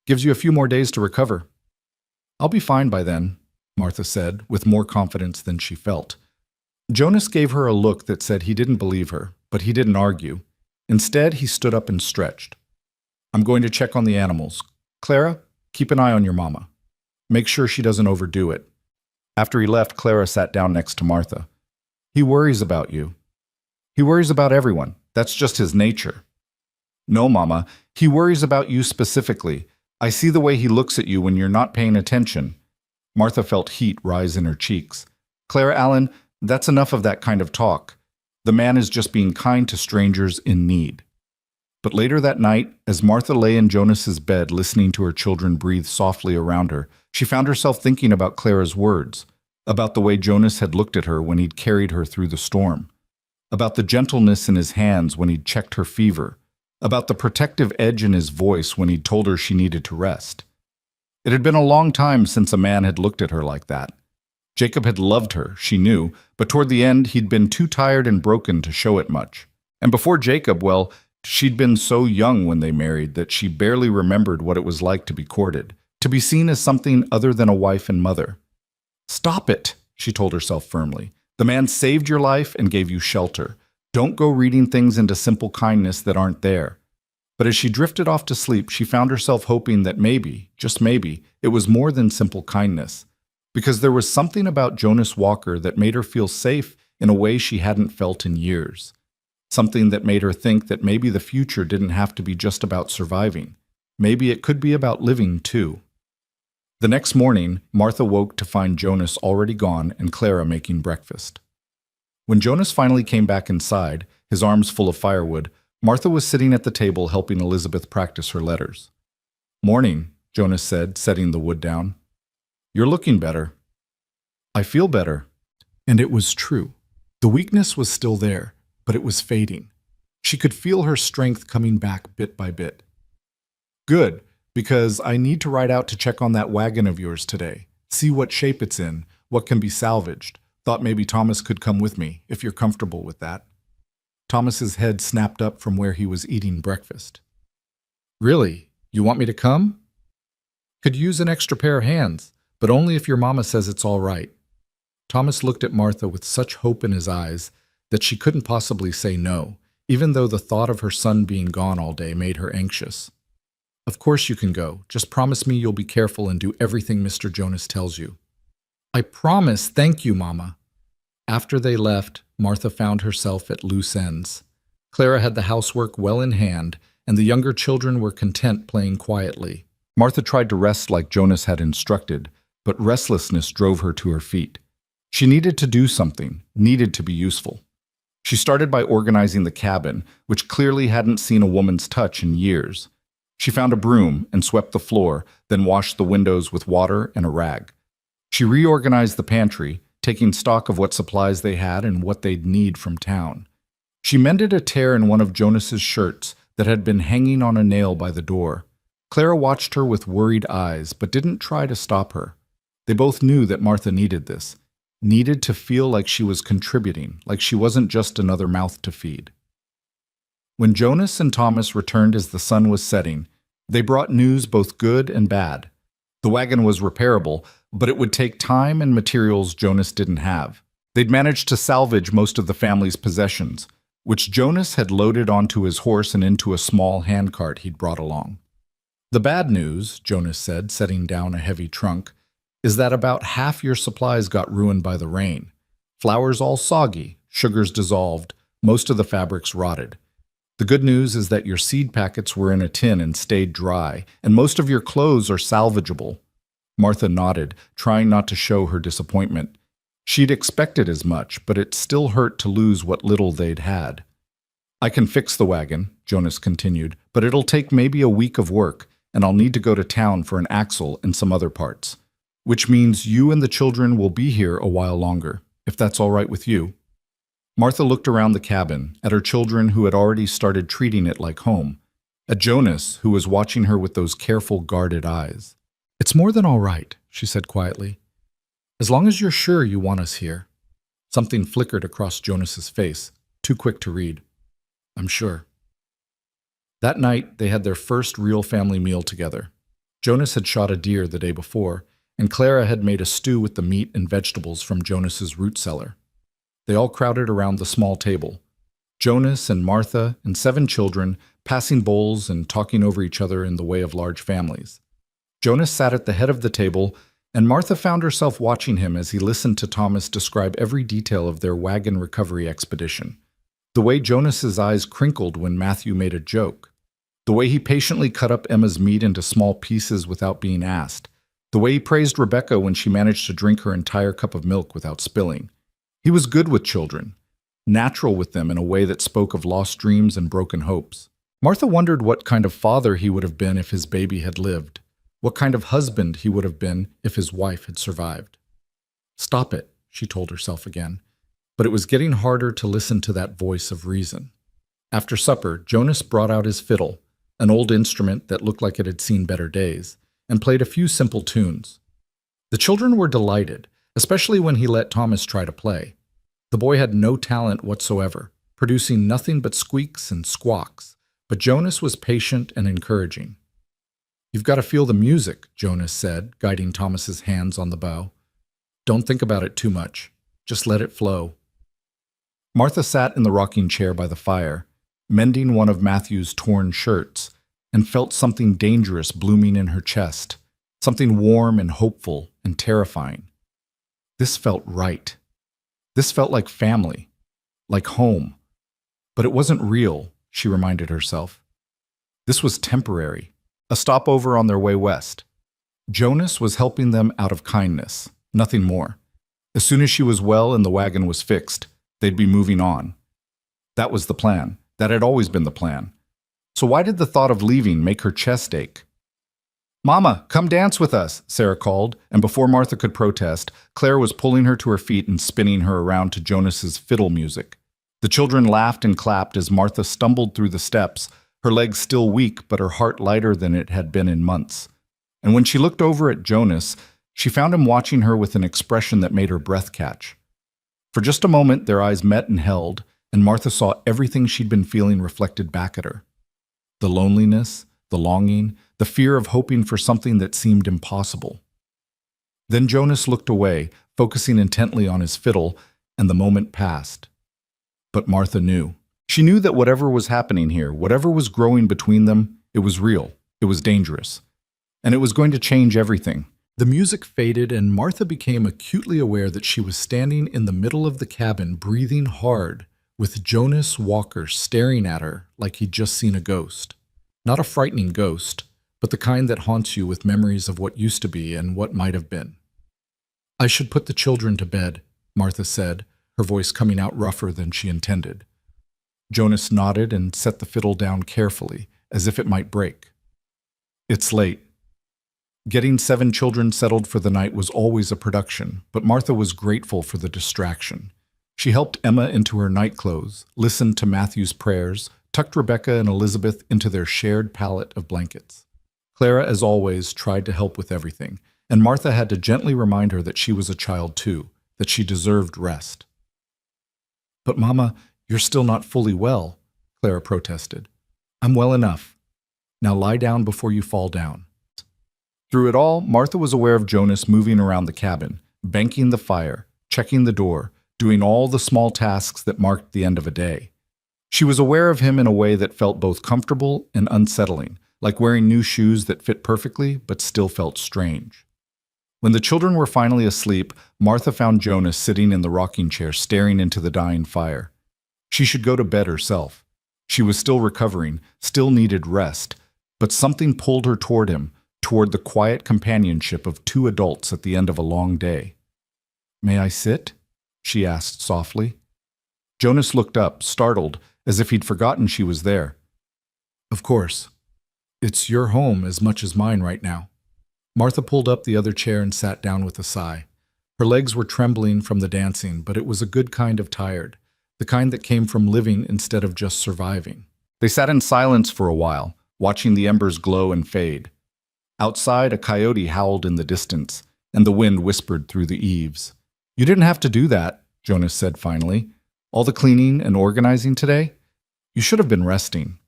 Gives you a few more days to recover. I'll be fine by then, Martha said, with more confidence than she felt. Jonas gave her a look that said he didn't believe her, but he didn't argue. Instead, he stood up and stretched. I'm going to check on the animals. Clara, keep an eye on your mama. Make sure she doesn't overdo it. After he left, Clara sat down next to Martha. He worries about you. He worries about everyone. That's just his nature. No, Mama, he worries about you specifically. I see the way he looks at you when you're not paying attention. Martha felt heat rise in her cheeks. Clara Allen, that's enough of that kind of talk. The man is just being kind to strangers in need. But later that night, as Martha lay in Jonas's bed listening to her children breathe softly around her, she found herself thinking about Clara's words, about the way Jonas had looked at her when he'd carried her through the storm, about the gentleness in his hands when he'd checked her fever, about the protective edge in his voice when he'd told her she needed to rest. It had been a long time since a man had looked at her like that. Jacob had loved her, she knew, but toward the end he'd been too tired and broken to show it much. And before Jacob, well, she'd been so young when they married that she barely remembered what it was like to be courted, to be seen as something other than a wife and mother. Stop it, she told herself firmly. The man saved your life and gave you shelter. Don't go reading things into simple kindness that aren't there. But as she drifted off to sleep, she found herself hoping that maybe, just maybe, it was more than simple kindness. Because there was something about Jonas Walker that made her feel safe in a way she hadn't felt in years. Something that made her think that maybe the future didn't have to be just about surviving. Maybe it could be about living, too. The next morning, Martha woke to find Jonas already gone and Clara making breakfast. When Jonas finally came back inside, his arms full of firewood, Martha was sitting at the table helping Elizabeth practice her letters. Morning, Jonas said, setting the wood down. You're looking better. I feel better. And it was true. The weakness was still there, but it was fading. She could feel her strength coming back bit by bit. Good, because I need to ride out to check on that wagon of yours today. See what shape it's in, what can be salvaged. Thought maybe Thomas could come with me, if you're comfortable with that. Thomas's head snapped up from where he was eating breakfast. Really? You want me to come? Could use an extra pair of hands, but only if your mama says it's all right. Thomas looked at Martha with such hope in his eyes that she couldn't possibly say no, even though the thought of her son being gone all day made her anxious. Of course you can go. Just promise me you'll be careful and do everything Mr. Jonas tells you. I promise, thank you, Mama. After they left, Martha found herself at loose ends. Clara had the housework well in hand, and the younger children were content playing quietly. Martha tried to rest like Jonas had instructed, but restlessness drove her to her feet. She needed to do something, needed to be useful. She started by organizing the cabin, which clearly hadn't seen a woman's touch in years. She found a broom and swept the floor, then washed the windows with water and a rag. She reorganized the pantry, taking stock of what supplies they had and what they'd need from town. She mended a tear in one of Jonas's shirts that had been hanging on a nail by the door. Clara watched her with worried eyes, but didn't try to stop her. They both knew that Martha needed this, needed to feel like she was contributing, like she wasn't just another mouth to feed. When Jonas and Thomas returned as the sun was setting, they brought news both good and bad. The wagon was repairable, but it would take time and materials Jonas didn't have. They'd managed to salvage most of the family's possessions, which Jonas had loaded onto his horse and into a small handcart he'd brought along. The bad news, Jonas said, setting down a heavy trunk, is that about half your supplies got ruined by the rain. Flour's all soggy, sugar's dissolved, most of the fabric's rotted. The good news is that your seed packets were in a tin and stayed dry, and most of your clothes are salvageable. Martha nodded, trying not to show her disappointment. She'd expected as much, but it still hurt to lose what little they'd had. I can fix the wagon, Jonas continued, but it'll take maybe a week of work, and I'll need to go to town for an axle and some other parts. Which means you and the children will be here a while longer, if that's all right with you. Martha looked around the cabin, at her children who had already started treating it like home, at Jonas, who was watching her with those careful, guarded eyes. "It's more than all right," she said quietly. "As long as you're sure you want us here." Something flickered across Jonas's face, too quick to read. "I'm sure." That night, they had their first real family meal together. Jonas had shot a deer the day before, and Clara had made a stew with the meat and vegetables from Jonas's root cellar. They all crowded around the small table. Jonas and Martha and 7 children, passing bowls and talking over each other in the way of large families. Jonas sat at the head of the table, and Martha found herself watching him as he listened to Thomas describe every detail of their wagon recovery expedition. The way Jonas's eyes crinkled when Matthew made a joke. The way he patiently cut up Emma's meat into small pieces without being asked. The way he praised Rebecca when she managed to drink her entire cup of milk without spilling. He was good with children, natural with them in a way that spoke of lost dreams and broken hopes. Martha wondered what kind of father he would have been if his baby had lived, what kind of husband he would have been if his wife had survived. "Stop it," she told herself again, but it was getting harder to listen to that voice of reason. After supper, Jonas brought out his fiddle, an old instrument that looked like it had seen better days, and played a few simple tunes. The children were delighted, especially when he let Thomas try to play. The boy had no talent whatsoever, producing nothing but squeaks and squawks, but Jonas was patient and encouraging. "You've got to feel the music," Jonas said, guiding Thomas's hands on the bow. "Don't think about it too much. Just let it flow." Martha sat in the rocking chair by the fire, mending one of Matthew's torn shirts, and felt something dangerous blooming in her chest, something warm and hopeful and terrifying. This felt right. This felt like family, like home. But it wasn't real, she reminded herself. This was temporary, a stopover on their way west. Jonas was helping them out of kindness, nothing more. As soon as she was well and the wagon was fixed, they'd be moving on. That was the plan. That had always been the plan. So why did the thought of leaving make her chest ache? "Mama, come dance with us," Sarah called, and before Martha could protest, Claire was pulling her to her feet and spinning her around to Jonas's fiddle music. The children laughed and clapped as Martha stumbled through the steps, her legs still weak but her heart lighter than it had been in months. And when she looked over at Jonas, she found him watching her with an expression that made her breath catch. For just a moment, their eyes met and held, and Martha saw everything she'd been feeling reflected back at her. The loneliness, the longing, the fear of hoping for something that seemed impossible. Then Jonas looked away, focusing intently on his fiddle, and the moment passed. But Martha knew. She knew that whatever was happening here, whatever was growing between them, it was real, it was dangerous. And it was going to change everything. The music faded, and Martha became acutely aware that she was standing in the middle of the cabin, breathing hard, with Jonas Walker staring at her like he'd just seen a ghost. Not a frightening ghost, but the kind that haunts you with memories of what used to be and what might have been. "I should put the children to bed," Martha said, her voice coming out rougher than she intended. Jonas nodded and set the fiddle down carefully, as if it might break. "It's late." Getting 7 children settled for the night was always a production, but Martha was grateful for the distraction. She helped Emma into her night clothes, listened to Matthew's prayers, tucked Rebecca and Elizabeth into their shared pallet of blankets. Clara, as always, tried to help with everything, and Martha had to gently remind her that she was a child too, that she deserved rest. "But Mama, you're still not fully well," Clara protested. "I'm well enough. Now lie down before you fall down." Through it all, Martha was aware of Jonas moving around the cabin, banking the fire, checking the door, doing all the small tasks that marked the end of a day. She was aware of him in a way that felt both comfortable and unsettling, like wearing new shoes that fit perfectly but still felt strange. When the children were finally asleep, Martha found Jonas sitting in the rocking chair staring into the dying fire. She should go to bed herself. She was still recovering, still needed rest, but something pulled her toward him, toward the quiet companionship of two adults at the end of a long day. "May I sit?" she asked softly. Jonas looked up, startled, as if he'd forgotten she was there. "Of course. It's your home as much as mine right now." Martha pulled up the other chair and sat down with a sigh. Her legs were trembling from the dancing, but it was a good kind of tired, the kind that came from living instead of just surviving. They sat in silence for a while, watching the embers glow and fade. Outside, a coyote howled in the distance, and the wind whispered through the eaves. "You didn't have to do that," Jonas said finally. "All the cleaning and organizing today? You should have been resting."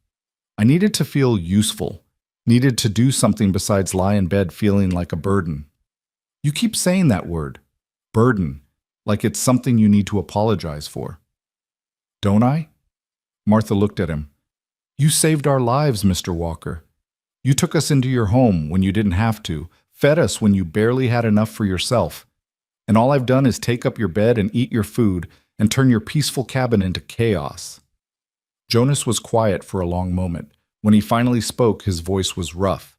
I needed to feel useful, needed to do something besides lie in bed feeling like a burden. "You keep saying that word, burden, like it's something you need to apologize for." "Don't I?" Martha looked at him. "You saved our lives, Mr. Walker. You took us into your home when you didn't have to, fed us when you barely had enough for yourself. And all I've done is take up your bed and eat your food and turn your peaceful cabin into chaos." Jonas was quiet for a long moment. When he finally spoke, his voice was rough.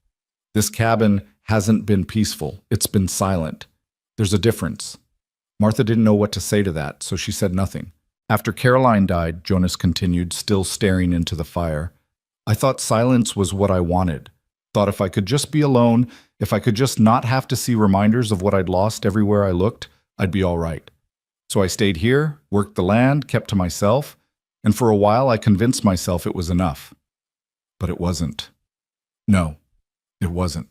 "This cabin hasn't been peaceful. It's been silent. There's a difference." Martha didn't know what to say to that, so she said nothing. "After Caroline died," Jonas continued, still staring into the fire, "I thought silence was what I wanted. Thought if I could just be alone, if I could just not have to see reminders of what I'd lost everywhere I looked, I'd be all right. So I stayed here, worked the land, kept to myself, and for a while I convinced myself it was enough. But it wasn't. No, it wasn't."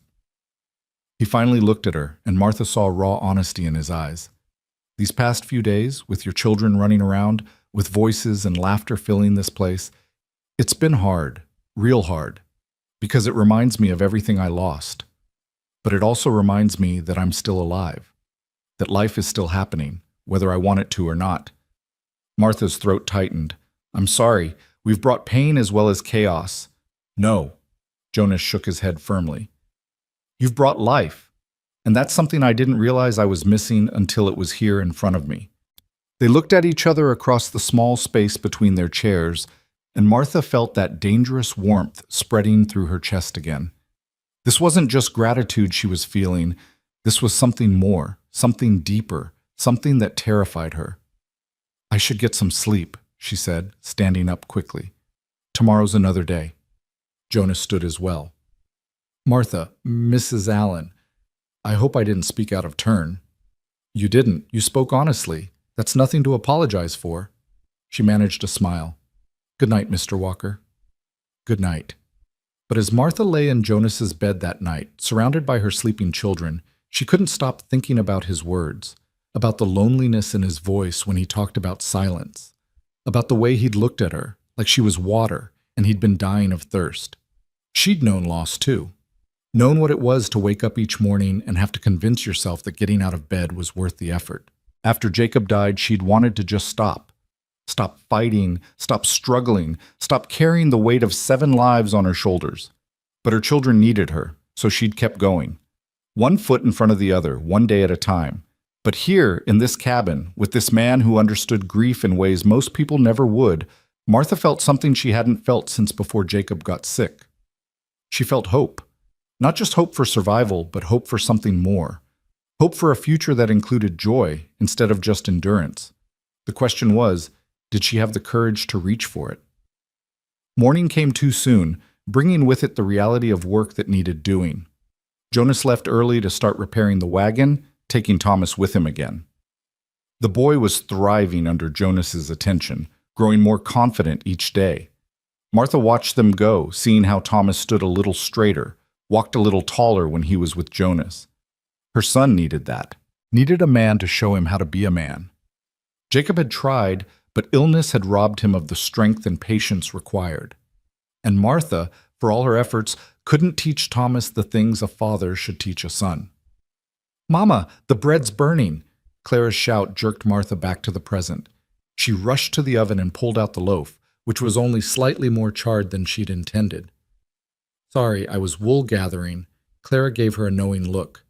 He finally looked at her, and Martha saw raw honesty in his eyes. "These past few days, with your children running around, with voices and laughter filling this place, it's been hard, real hard, because it reminds me of everything I lost. But it also reminds me that I'm still alive, that life is still happening, whether I want it to or not." Martha's throat tightened. "I'm sorry, we've brought pain as well as chaos." "No," Jonas shook his head firmly. "You've brought life, and that's something I didn't realize I was missing until it was here in front of me." They looked at each other across the small space between their chairs, and Martha felt that dangerous warmth spreading through her chest again. This wasn't just gratitude she was feeling, this was something more, something deeper, something that terrified her. "I should get some sleep," she said, standing up quickly. "Tomorrow's another day." Jonas stood as well. "Martha, Mrs. Allen, I hope I didn't speak out of turn." "You didn't. You spoke honestly. That's nothing to apologize for." She managed a smile. "Good night, Mr. Walker." "Good night." But as Martha lay in Jonas's bed that night, surrounded by her sleeping children, she couldn't stop thinking about his words, about the loneliness in his voice when he talked about silence, about the way he'd looked at her, like she was water, and he'd been dying of thirst. She'd known loss too. Known what it was to wake up each morning and have to convince yourself that getting out of bed was worth the effort. After Jacob died, she'd wanted to just stop. Stop fighting, stop struggling, stop carrying the weight of 7 lives on her shoulders. But her children needed her, so she'd kept going. One foot in front of the other, one day at a time. But here, in this cabin, with this man who understood grief in ways most people never would, Martha felt something she hadn't felt since before Jacob got sick. She felt hope. Not just hope for survival, but hope for something more. Hope for a future that included joy instead of just endurance. The question was, did she have the courage to reach for it? Morning came too soon, bringing with it the reality of work that needed doing. Jonas left early to start repairing the wagon, taking Thomas with him again. The boy was thriving under Jonas's attention, growing more confident each day. Martha watched them go, seeing how Thomas stood a little straighter, walked a little taller when he was with Jonas. Her son needed that, needed a man to show him how to be a man. Jacob had tried, but illness had robbed him of the strength and patience required. And Martha, for all her efforts, couldn't teach Thomas the things a father should teach a son. "Mama, the bread's burning!" Clara's shout jerked Martha back to the present. She rushed to the oven and pulled out the loaf, which was only slightly more charred than she'd intended. Sorry, I was wool gathering. Clara gave her a knowing look.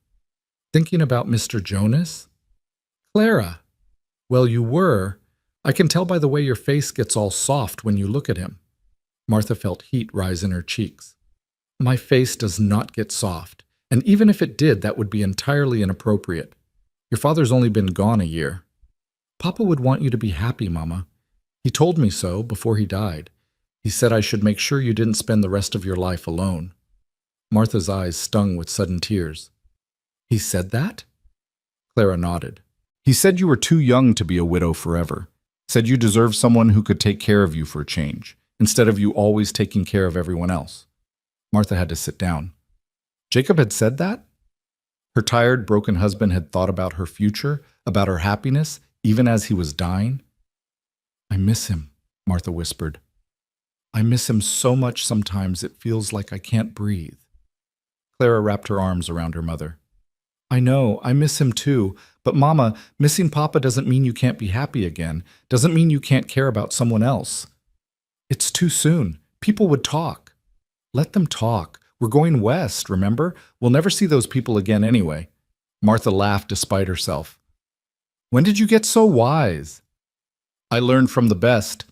Thinking about Mr. Jonas? Clara! Well, you were. I can tell by the way your face gets all soft when you look at him. Martha felt heat rise in her cheeks. My face does not get soft, and even if it did, that would be entirely inappropriate. Your father's only been gone a year. Papa would want you to be happy, Mama. He told me so before he died. He said I should make sure you didn't spend the rest of your life alone. Martha's eyes stung with sudden tears. He said that? Clara nodded. He said you were too young to be a widow forever. Said you deserved someone who could take care of you for a change, instead of you always taking care of everyone else. Martha had to sit down. Jacob had said that? Her tired, broken husband had thought about her future, about her happiness, even as he was dying. I miss him, Martha whispered. I miss him so much sometimes it feels like I can't breathe. Clara wrapped her arms around her mother. I know, I miss him too, but Mama, missing Papa doesn't mean you can't be happy again, doesn't mean you can't care about someone else. It's too soon. People would talk. Let them talk. We're going west, remember? We'll never see those people again anyway. Martha laughed despite herself. When did you get so wise? I learned from the best.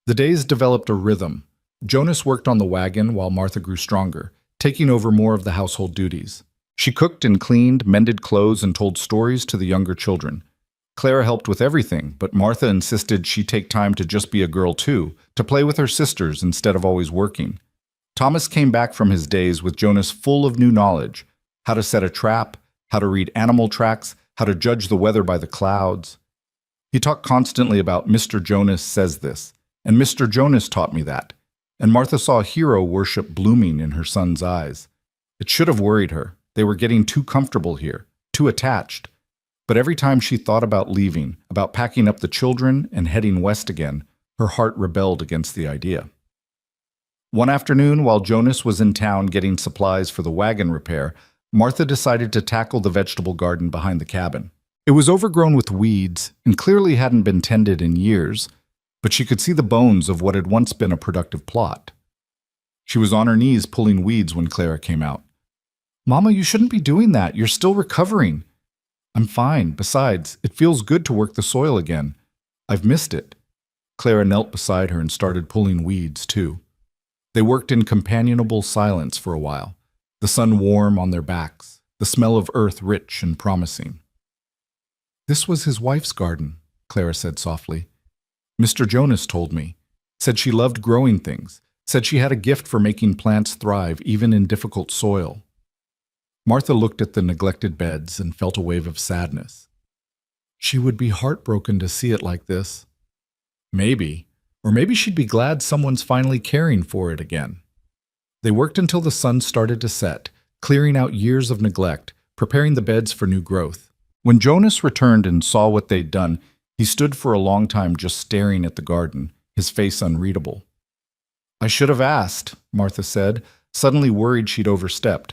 The days developed a rhythm. Jonas worked on the wagon while Martha grew stronger, taking over more of the household duties. She cooked and cleaned, mended clothes, and told stories to the younger children. Clara helped with everything, but Martha insisted she take time to just be a girl too, to play with her sisters instead of always working. Thomas came back from his days with Jonas full of new knowledge, how to set a trap, how to read animal tracks, how to judge the weather by the clouds. He talked constantly about Mr. Jonas says this, and Mr. Jonas taught me that, and Martha saw hero worship blooming in her son's eyes. It should have worried her. They were getting too comfortable here, too attached. But every time she thought about leaving, about packing up the children and heading west again, her heart rebelled against the idea. One afternoon, while Jonas was in town getting supplies for the wagon repair, Martha decided to tackle the vegetable garden behind the cabin. It was overgrown with weeds and clearly hadn't been tended in years, but she could see the bones of what had once been a productive plot. She was on her knees pulling weeds when Clara came out. Mama, you shouldn't be doing that. You're still recovering. I'm fine. Besides, it feels good to work the soil again. I've missed it. Clara knelt beside her and started pulling weeds, too. They worked in companionable silence for a while, the sun warm on their backs, the smell of earth rich and promising. This was his wife's garden, Clara said softly. Mr. Jonas told me, said she loved growing things, said she had a gift for making plants thrive even in difficult soil. Martha looked at the neglected beds and felt a wave of sadness. She would be heartbroken to see it like this. Maybe. Or maybe she'd be glad someone's finally caring for it again. They worked until the sun started to set, clearing out years of neglect, preparing the beds for new growth. When Jonas returned and saw what they'd done, he stood for a long time just staring at the garden, his face unreadable. I should have asked, Martha said, suddenly worried she'd overstepped.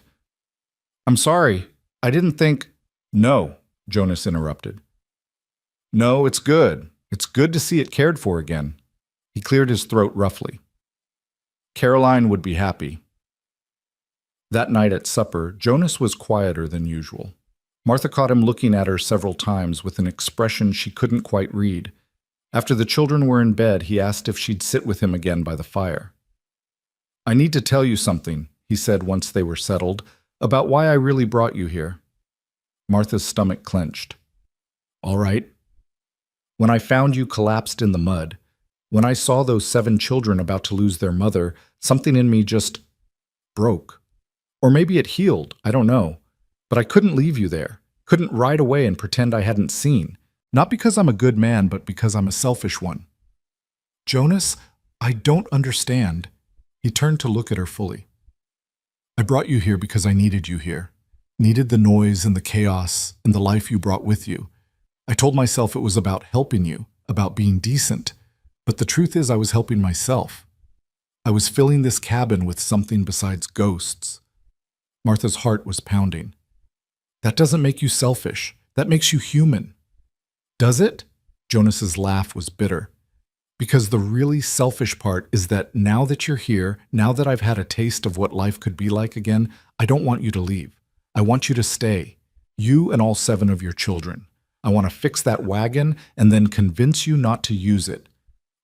I'm sorry. I didn't think— No, Jonas interrupted. No, it's good. It's good to see it cared for again. He cleared his throat roughly. Caroline would be happy. That night at supper, Jonas was quieter than usual. Martha caught him looking at her several times with an expression she couldn't quite read. After the children were in bed, he asked if she'd sit with him again by the fire. I need to tell you something, he said once they were settled, about why I really brought you here. Martha's stomach clenched. All right. When I found you collapsed in the mud, when I saw those 7 children about to lose their mother, something in me just broke. Or maybe it healed, I don't know. But I couldn't leave you there, couldn't ride away and pretend I hadn't seen. Not because I'm a good man, but because I'm a selfish one. Jonas, I don't understand. He turned to look at her fully. I brought you here because I needed you here. Needed the noise and the chaos and the life you brought with you. I told myself it was about helping you, about being decent. But the truth is I was helping myself. I was filling this cabin with something besides ghosts. Martha's heart was pounding. That doesn't make you selfish. That makes you human. Does it? Jonas's laugh was bitter. Because the really selfish part is that now that you're here, now that I've had a taste of what life could be like again, I don't want you to leave. I want you to stay. You and all 7 of your children. I want to fix that wagon and then convince you not to use it.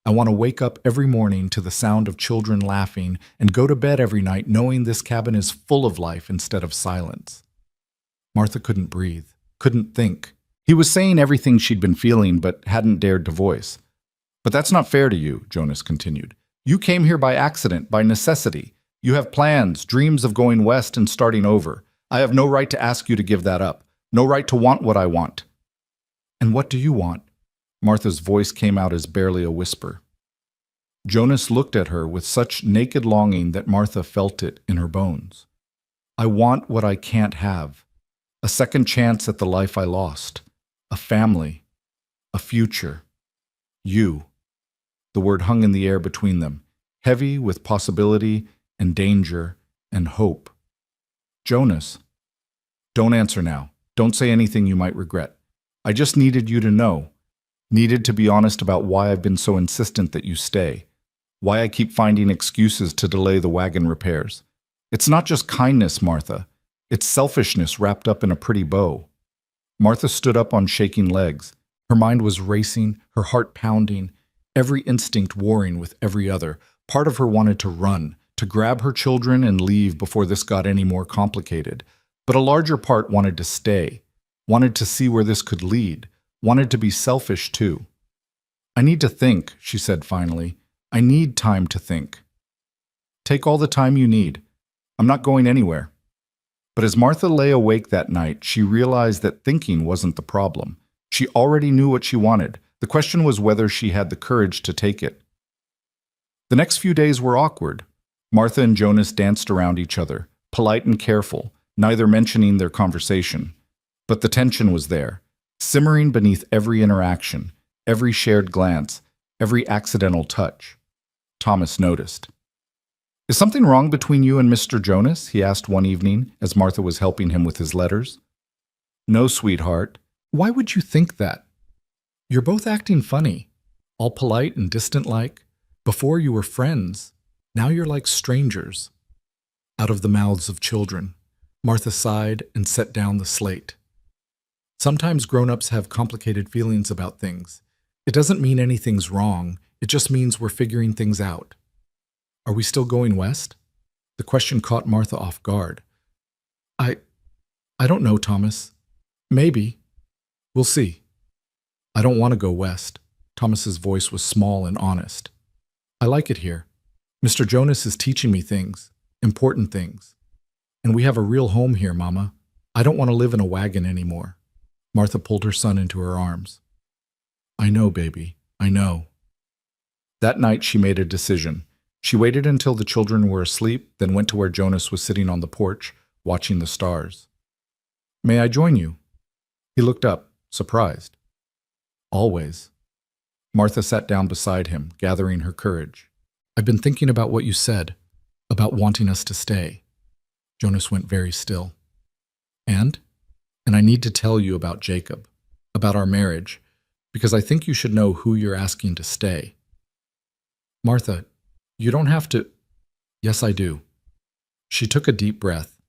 I want to wake up every morning to the sound of children laughing and go to bed every night knowing this cabin is full of life instead of silence. Martha couldn't breathe, couldn't think. He was saying everything she'd been feeling but hadn't dared to voice. But that's not fair to you, Jonas continued. You came here by accident, by necessity. You have plans, dreams of going west and starting over. I have no right to ask you to give that up. No right to want what I want. And what do you want? Martha's voice came out as barely a whisper. Jonas looked at her with such naked longing that Martha felt it in her bones. I want what I can't have. A second chance at the life I lost. A family. A future. You. The word hung in the air between them, heavy with possibility and danger and hope. Jonas. Don't answer now. Don't say anything you might regret. I just needed you to know. Needed to be honest about why I've been so insistent that you stay. Why I keep finding excuses to delay the wagon repairs. It's not just kindness, Martha. It's selfishness wrapped up in a pretty bow. Martha stood up on shaking legs. Her mind was racing, her heart pounding, every instinct warring with every other. Part of her wanted to run, to grab her children and leave before this got any more complicated. But a larger part wanted to stay, wanted to see where this could lead, wanted to be selfish too. I need to think, she said finally. I need time to think. Take all the time you need. I'm not going anywhere. But as Martha lay awake that night, she realized that thinking wasn't the problem. She already knew what she wanted. The question was whether she had the courage to take it. The next few days were awkward. Martha and Jonas danced around each other, polite and careful, neither mentioning their conversation. But the tension was there, simmering beneath every interaction, every shared glance, every accidental touch. Thomas noticed. Is something wrong between you and Mr. Jonas? He asked one evening as Martha was helping him with his letters. No, sweetheart. Why would you think that? You're both acting funny, all polite and distant-like. Before you were friends, now you're like strangers. Out of the mouths of children, Martha sighed and set down the slate. Sometimes grown-ups have complicated feelings about things. It doesn't mean anything's wrong, it just means we're figuring things out. Are we still going west? The question caught Martha off guard. I don't know, Thomas. Maybe. We'll see. I don't want to go west. Thomas's voice was small and honest. I like it here. Mr. Jonas is teaching me things, important things. And we have a real home here, Mama. I don't want to live in a wagon anymore. Martha pulled her son into her arms. I know, baby. I know. That night she made a decision. She waited until the children were asleep, then went to where Jonas was sitting on the porch, watching the stars. May I join you? He looked up, surprised. Always. Martha sat down beside him, gathering her courage. I've been thinking about what you said, about wanting us to stay. Jonas went very still. And I need to tell you about Jacob, about our marriage, because I think you should know who you're asking to stay. Martha, you don't have to. Yes, I do. She took a deep breath.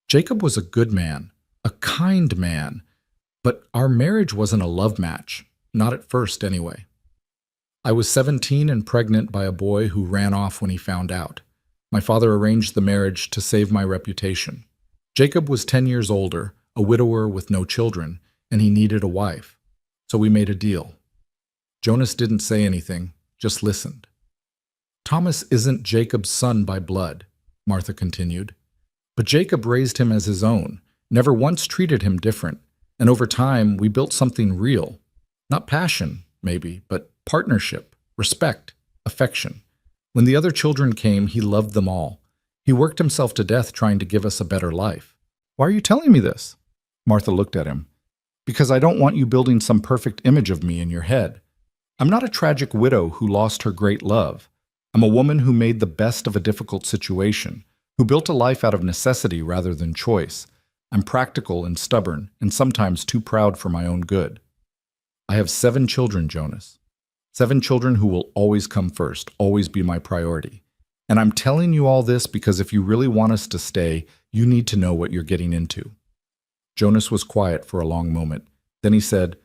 Jacob was a good man, a kind man, but our marriage wasn't a love match, not at first anyway. I was 17 and pregnant by a boy who ran off when he found out. My father arranged the marriage to save my reputation. Jacob was 10 years older, a widower with no children, and he needed a wife. So we made a deal. Jonas didn't say anything, just listened. Thomas isn't Jacob's son by blood, Martha continued. But Jacob raised him as his own, never once treated him different, and over time we built something real. Not passion, maybe, but partnership, respect, affection. When the other children came, he loved them all. He worked himself to death trying to give us a better life. Why are you telling me this? Martha looked at him. Because I don't want you building some perfect image of me in your head. I'm not a tragic widow who lost her great love. I'm a woman who made the best of a difficult situation, who built a life out of necessity rather than choice. I'm practical and stubborn, and sometimes too proud for my own good. I have 7 children, Jonas. 7 children who will always come first, always be my priority. And I'm telling you all this because if you really want us to stay, you need to know what you're getting into." Jonas was quiet for a long moment. Then he said,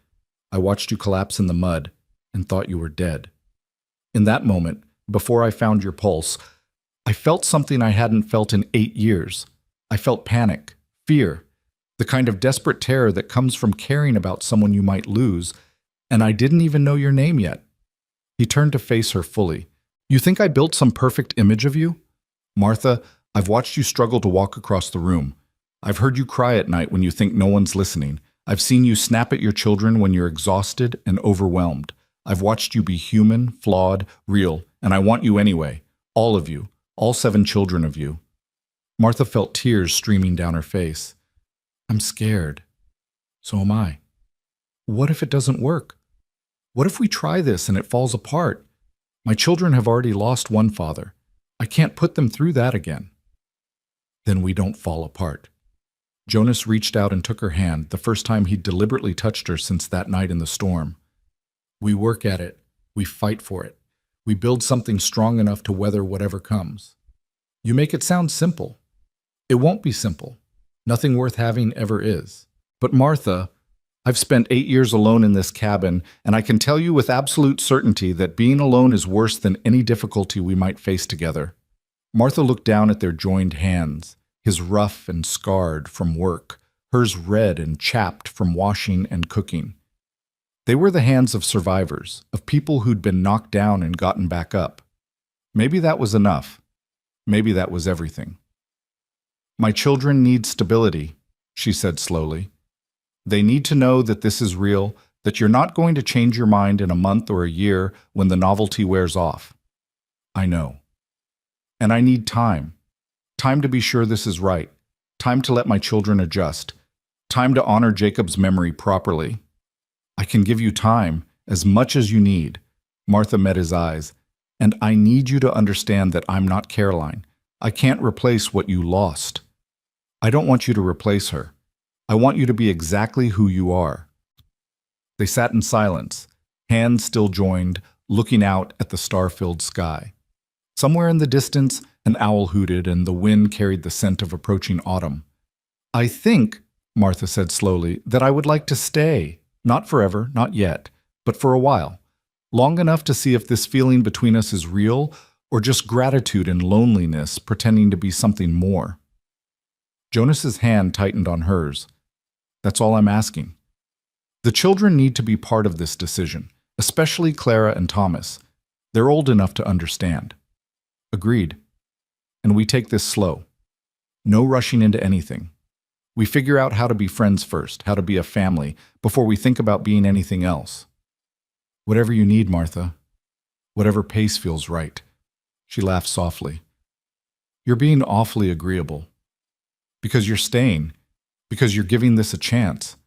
"I watched you collapse in the mud and thought you were dead. In that moment, before I found your pulse, I felt something I hadn't felt in 8 years. I felt panic, fear, the kind of desperate terror that comes from caring about someone you might lose, and I didn't even know your name yet." He turned to face her fully. "You think I built some perfect image of you? Martha, I've watched you struggle to walk across the room. I've heard you cry at night when you think no one's listening. I've seen you snap at your children when you're exhausted and overwhelmed. I've watched you be human, flawed, real, and I want you anyway. All of you, all 7 children of you." Martha felt tears streaming down her face. "I'm scared. So am I. What if it doesn't work? What if we try this and it falls apart? My children have already lost one father. I can't put them through that again." "Then we don't fall apart." Jonas reached out and took her hand, the first time he'd deliberately touched her since that night in the storm. "We work at it. We fight for it. We build something strong enough to weather whatever comes." You make it sound simple. It won't be simple. Nothing worth having ever is. But Martha, I've spent 8 years alone in this cabin, and I can tell you with absolute certainty that being alone is worse than any difficulty we might face together. Martha looked down at their joined hands, his rough and scarred from work, hers red and chapped from washing and cooking. They were the hands of survivors, of people who'd been knocked down and gotten back up. Maybe that was enough. Maybe that was everything. "My children need stability," she said slowly. "They need to know that this is real, that you're not going to change your mind in a month or a year when the novelty wears off. I know. And I need time. Time to be sure this is right. Time to let my children adjust. Time to honor Jacob's memory properly. I can give you time, as much as you need." Martha met his eyes. "And I need you to understand that I'm not Caroline. I can't replace what you lost. I don't want you to replace her. I want you to be exactly who you are." They sat in silence, hands still joined, looking out at the star-filled sky. Somewhere in the distance, an owl hooted and the wind carried the scent of approaching autumn. "I think," Martha said slowly, "that I would like to stay. Not forever, not yet, but for a while. Long enough to see if this feeling between us is real or just gratitude and loneliness pretending to be something more." Jonas's hand tightened on hers. "That's all I'm asking. The children need to be part of this decision, especially Clara and Thomas. They're old enough to understand." "Agreed. And we take this slow. No rushing into anything. We figure out how to be friends first, how to be a family, before we think about being anything else." "Whatever you need, Martha. Whatever pace feels right." She laughed softly. "You're being awfully agreeable. Because you're staying. Because you're giving this a chance.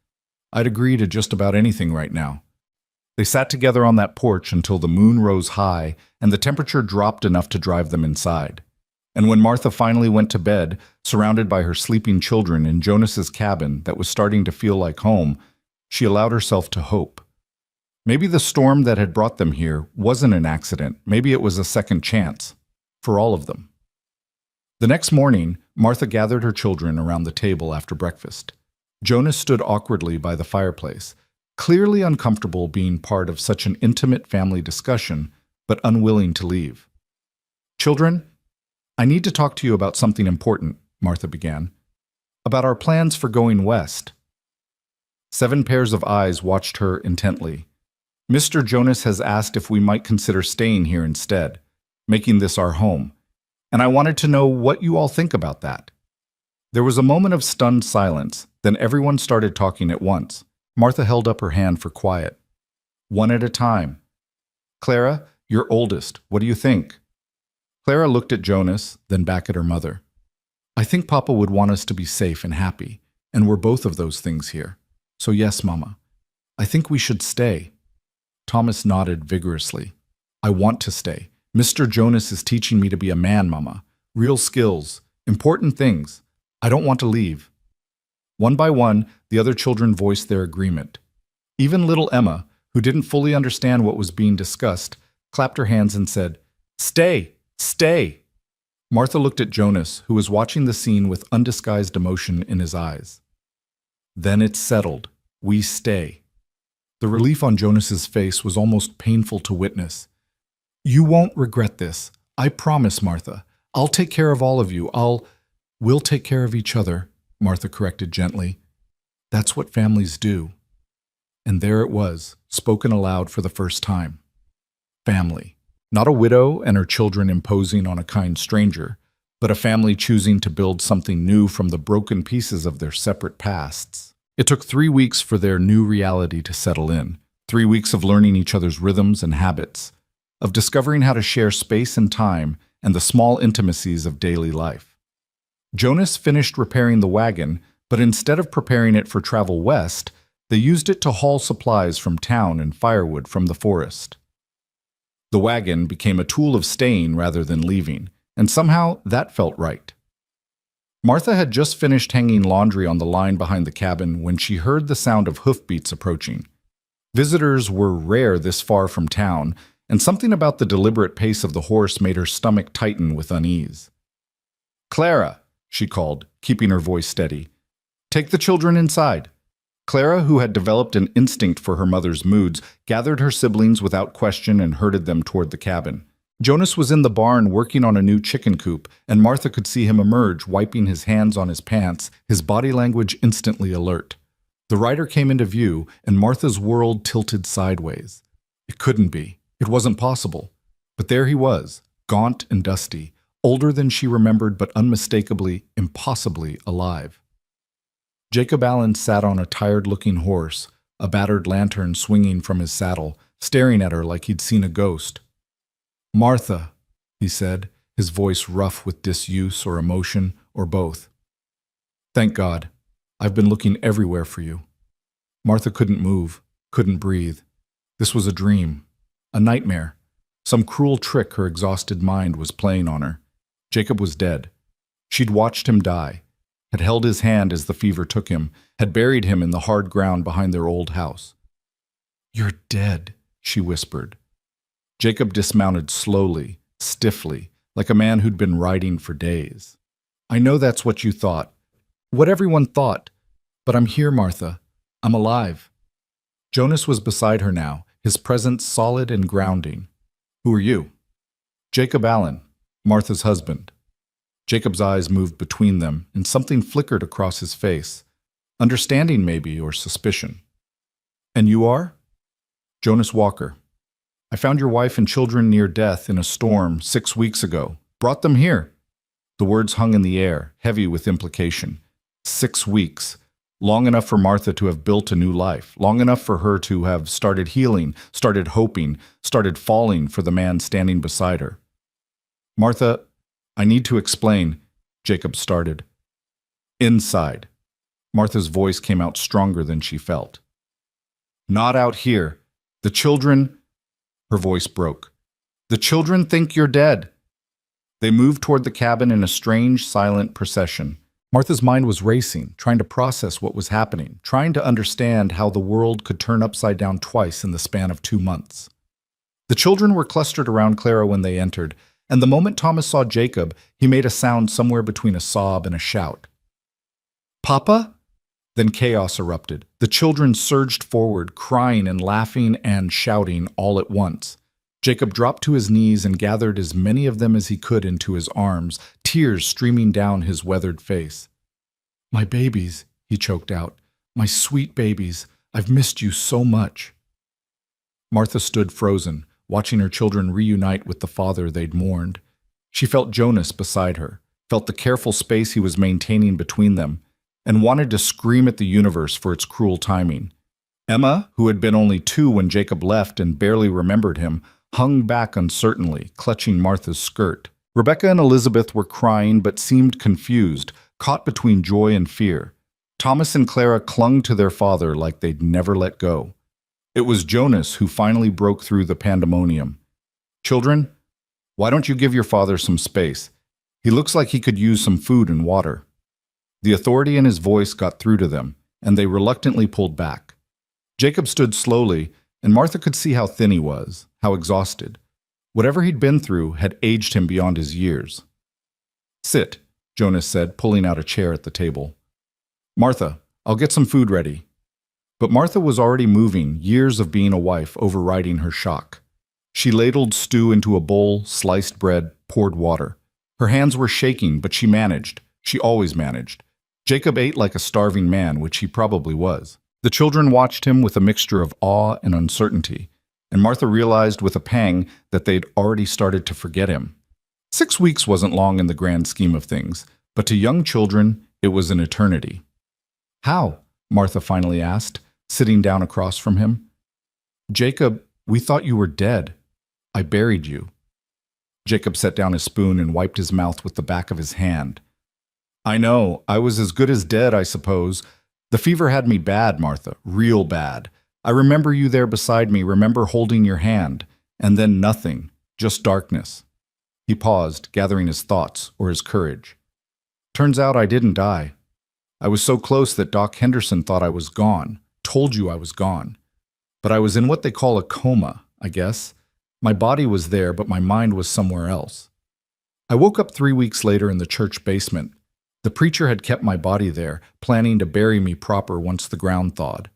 I'd agree to just about anything right now." They sat together on that porch until the moon rose high and the temperature dropped enough to drive them inside. And when Martha finally went to bed, surrounded by her sleeping children in Jonas's cabin that was starting to feel like home, she allowed herself to hope. Maybe the storm that had brought them here wasn't an accident. Maybe it was a second chance. For all of them. The next morning, Martha gathered her children around the table after breakfast. Jonas stood awkwardly by the fireplace, clearly uncomfortable being part of such an intimate family discussion, but unwilling to leave. "Children, I need to talk to you about something important," Martha began. "About our plans for going west." 7 pairs of eyes watched her intently. "Mr. Jonas has asked if we might consider staying here instead, making this our home. And I wanted to know what you all think about that." There was a moment of stunned silence, then everyone started talking at once. Martha held up her hand for quiet. "One at a time. Clara, you're oldest. What do you think?" Clara looked at Jonas, then back at her mother. "I think Papa would want us to be safe and happy, and we're both of those things here. So yes, Mama. I think we should stay." Thomas nodded vigorously. "I want to stay. Mr. Jonas is teaching me to be a man, Mama. Real skills, important things. I don't want to leave." One by one, the other children voiced their agreement. Even little Emma, who didn't fully understand what was being discussed, clapped her hands and said, "Stay! Stay!" Martha looked at Jonas, who was watching the scene with undisguised emotion in his eyes. "Then it's settled. We stay." The relief on Jonas's face was almost painful to witness. "You won't regret this. I promise, Martha. I'll take care of all of you. We'll take care of each other," Martha corrected gently. "That's what families do." And there it was, spoken aloud for the first time. Family. Not a widow and her children imposing on a kind stranger, but a family choosing to build something new from the broken pieces of their separate pasts. It took 3 weeks for their new reality to settle in. 3 weeks of learning each other's rhythms and habits, of discovering how to share space and time and the small intimacies of daily life. Jonas finished repairing the wagon, but instead of preparing it for travel west, they used it to haul supplies from town and firewood from the forest. The wagon became a tool of staying rather than leaving, and somehow that felt right. Martha had just finished hanging laundry on the line behind the cabin when she heard the sound of hoofbeats approaching. Visitors were rare this far from town, and something about the deliberate pace of the horse made her stomach tighten with unease. "Clara," she called, keeping her voice steady. "Take the children inside." Clara, who had developed an instinct for her mother's moods, gathered her siblings without question and herded them toward the cabin. Jonas was in the barn working on a new chicken coop, and Martha could see him emerge, wiping his hands on his pants, his body language instantly alert. The rider came into view, and Martha's world tilted sideways. It couldn't be. It wasn't possible. But there he was, gaunt and dusty, older than she remembered but unmistakably, impossibly alive. Jacob Allen sat on a tired-looking horse, a battered lantern swinging from his saddle, staring at her like he'd seen a ghost. "Martha," he said, his voice rough with disuse or emotion, or both. "Thank God. I've been looking everywhere for you." Martha couldn't move, couldn't breathe. This was a dream, a nightmare, some cruel trick her exhausted mind was playing on her. Jacob was dead. She'd watched him die, had held his hand as the fever took him, had buried him in the hard ground behind their old house. "You're dead," she whispered. Jacob dismounted slowly, stiffly, like a man who'd been riding for days. "I know that's what you thought, what everyone thought, but I'm here, Martha. I'm alive." Jonas was beside her now, his presence solid and grounding. "Who are you?" "Jacob Allen, Martha's husband." Jacob's eyes moved between them, and something flickered across his face. Understanding, maybe, or suspicion. "And you are?" "Jonas Walker. I found your wife and children near death in a storm 6 weeks ago. Brought them here." The words hung in the air, heavy with implication. 6 weeks. Long enough for Martha to have built a new life. Long enough for her to have started healing, started hoping, started falling for the man standing beside her. "Martha, I need to explain," Jacob started. "Inside." Martha's voice came out stronger than she felt. "Not out here. The children—" Her voice broke. "The children think you're dead." They moved toward the cabin in a strange, silent procession. Martha's mind was racing, trying to process what was happening, trying to understand how the world could turn upside down twice in the span of 2 months. The children were clustered around Clara when they entered, and the moment Thomas saw Jacob, he made a sound somewhere between a sob and a shout. "Papa?" Then chaos erupted. The children surged forward, crying and laughing and shouting all at once. Jacob dropped to his knees and gathered as many of them as he could into his arms, tears streaming down his weathered face. "My babies," he choked out. "My sweet babies. I've missed you so much." Martha stood frozen, watching her children reunite with the father they'd mourned. She felt Jonas beside her, felt the careful space he was maintaining between them, and wanted to scream at the universe for its cruel timing. Emma, who had been only 2 when Jacob left and barely remembered him, hung back uncertainly, clutching Martha's skirt. Rebecca and Elizabeth were crying but seemed confused, caught between joy and fear. Thomas and Clara clung to their father like they'd never let go. It was Jonas who finally broke through the pandemonium. "Children, why don't you give your father some space? He looks like he could use some food and water." The authority in his voice got through to them, and they reluctantly pulled back. Jacob stood slowly, And Martha could see how thin he was, how exhausted. Whatever he'd been through had aged him beyond his years. "Sit," Jonas said, pulling out a chair at the table. "Martha, I'll get some food ready." But Martha was already moving, years of being a wife overriding her shock. She ladled stew into a bowl, sliced bread, poured water. Her hands were shaking, but she managed. She always managed. Jacob ate like a starving man, which he probably was. The children watched him with a mixture of awe and uncertainty, and Martha realized with a pang that they'd already started to forget him. 6 weeks wasn't long in the grand scheme of things, but to young children, it was an eternity. "How?" Martha finally asked, sitting down across from him. "Jacob, we thought you were dead. I buried you." Jacob set down his spoon and wiped his mouth with the back of his hand. "I know, I was as good as dead, I suppose. The fever had me bad, Martha, real bad. I remember you there beside me, remember holding your hand, and then nothing, just darkness." He paused, gathering his thoughts or his courage. "Turns out I didn't die. I was so close that Doc Henderson thought I was gone, told you I was gone. But I was in what they call a coma, I guess. My body was there, but my mind was somewhere else. I woke up 3 weeks later in the church basement. The preacher had kept my body there, planning to bury me proper once the ground thawed."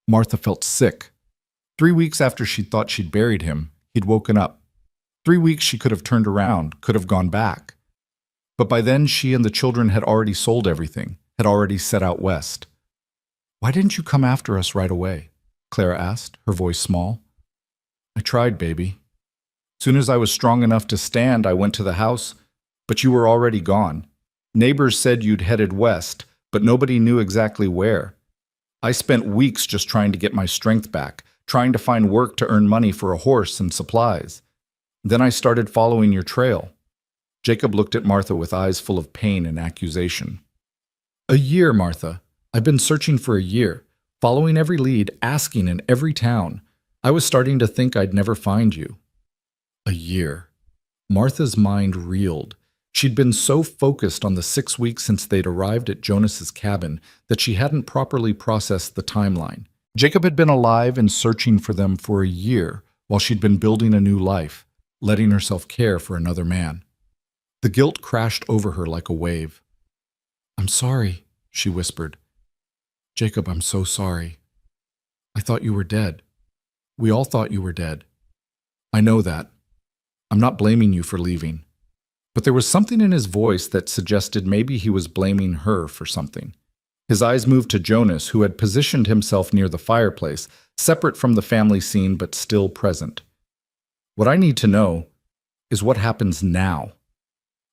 Martha felt sick. 3 weeks after she thought she'd buried him, he'd woken up. 3 weeks she could have turned around, could have gone back. But by then she and the children had already sold everything, had already set out west. "Why didn't you come after us right away?" Clara asked, her voice small. "I tried, baby. Soon as I was strong enough to stand, I went to the house, but you were already gone. Neighbors said you'd headed west, but nobody knew exactly where. I spent weeks just trying to get my strength back, trying to find work to earn money for a horse and supplies. Then I started following your trail." Jacob looked at Martha with eyes full of pain and accusation. "A year, Martha. I've been searching for a year, following every lead, asking in every town. I was starting to think I'd never find you." A year. Martha's mind reeled. She'd been so focused on the 6 weeks since they'd arrived at Jonas's cabin that she hadn't properly processed the timeline. Jacob had been alive and searching for them for a year while she'd been building a new life, letting herself care for another man. The guilt crashed over her like a wave. "I'm sorry," she whispered. "Jacob, I'm so sorry. I thought you were dead. We all thought you were dead. I know that. I'm not blaming you for leaving." But there was something in his voice that suggested maybe he was blaming her for something. His eyes moved to Jonas, who had positioned himself near the fireplace, separate from the family scene but still present. "What I need to know is what happens now."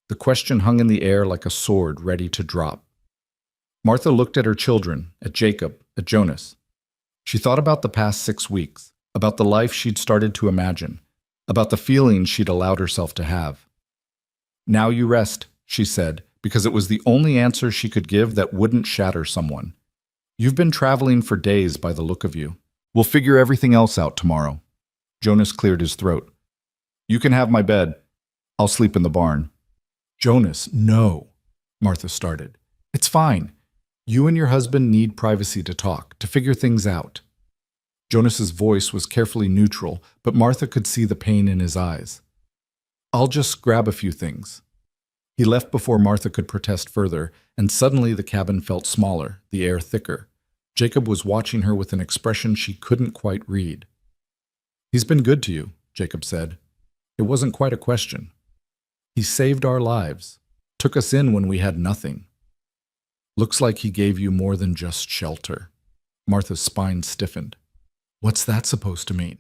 The question hung in the air like a sword ready to drop. Martha looked at her children, at Jacob, at Jonas. She thought about the past 6 weeks, about the life she'd started to imagine, about the feelings she'd allowed herself to have. "Now you rest," she said, because it was the only answer she could give that wouldn't shatter someone. "You've been traveling for days by the look of you. We'll figure everything else out tomorrow." Jonas cleared his throat. "You can have my bed. I'll sleep in the barn." "Jonas, no," Martha started. "It's fine. You and your husband need privacy to talk, to figure things out." Jonas's voice was carefully neutral, but Martha could see the pain in his eyes. "I'll just grab a few things." He left before Martha could protest further, and suddenly the cabin felt smaller, the air thicker. Jacob was watching her with an expression she couldn't quite read. "He's been good to you," Jacob said. It wasn't quite a question. "He saved our lives, took us in when we had nothing. Looks like he gave you more than just shelter." Martha's spine stiffened. "What's that supposed to mean?"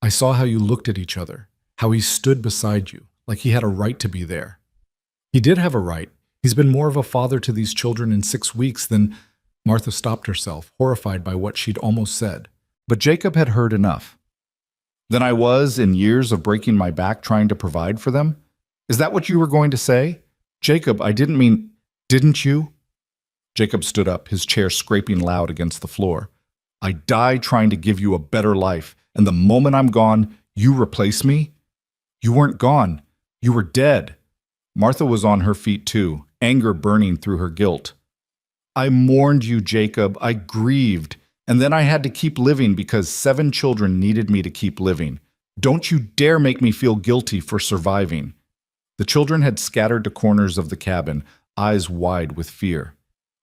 "I saw how you looked at each other, how he stood beside you, like he had a right to be there. He did have a right. He's been more of a father to these children in 6 weeks than—" Martha stopped herself, horrified by what she'd almost said. But Jacob had heard enough. "Than I was in years of breaking my back trying to provide for them? Is that what you were going to say? Jacob, I didn't mean— Didn't you?" Jacob stood up, his chair scraping loud against the floor. "I died trying to give you a better life, and the moment I'm gone, you replace me? You weren't gone. You were dead." Martha was on her feet too, anger burning through her guilt. "I mourned you, Jacob. I grieved. And then I had to keep living because 7 children needed me to keep living. Don't you dare make me feel guilty for surviving." The children had scattered to corners of the cabin, eyes wide with fear.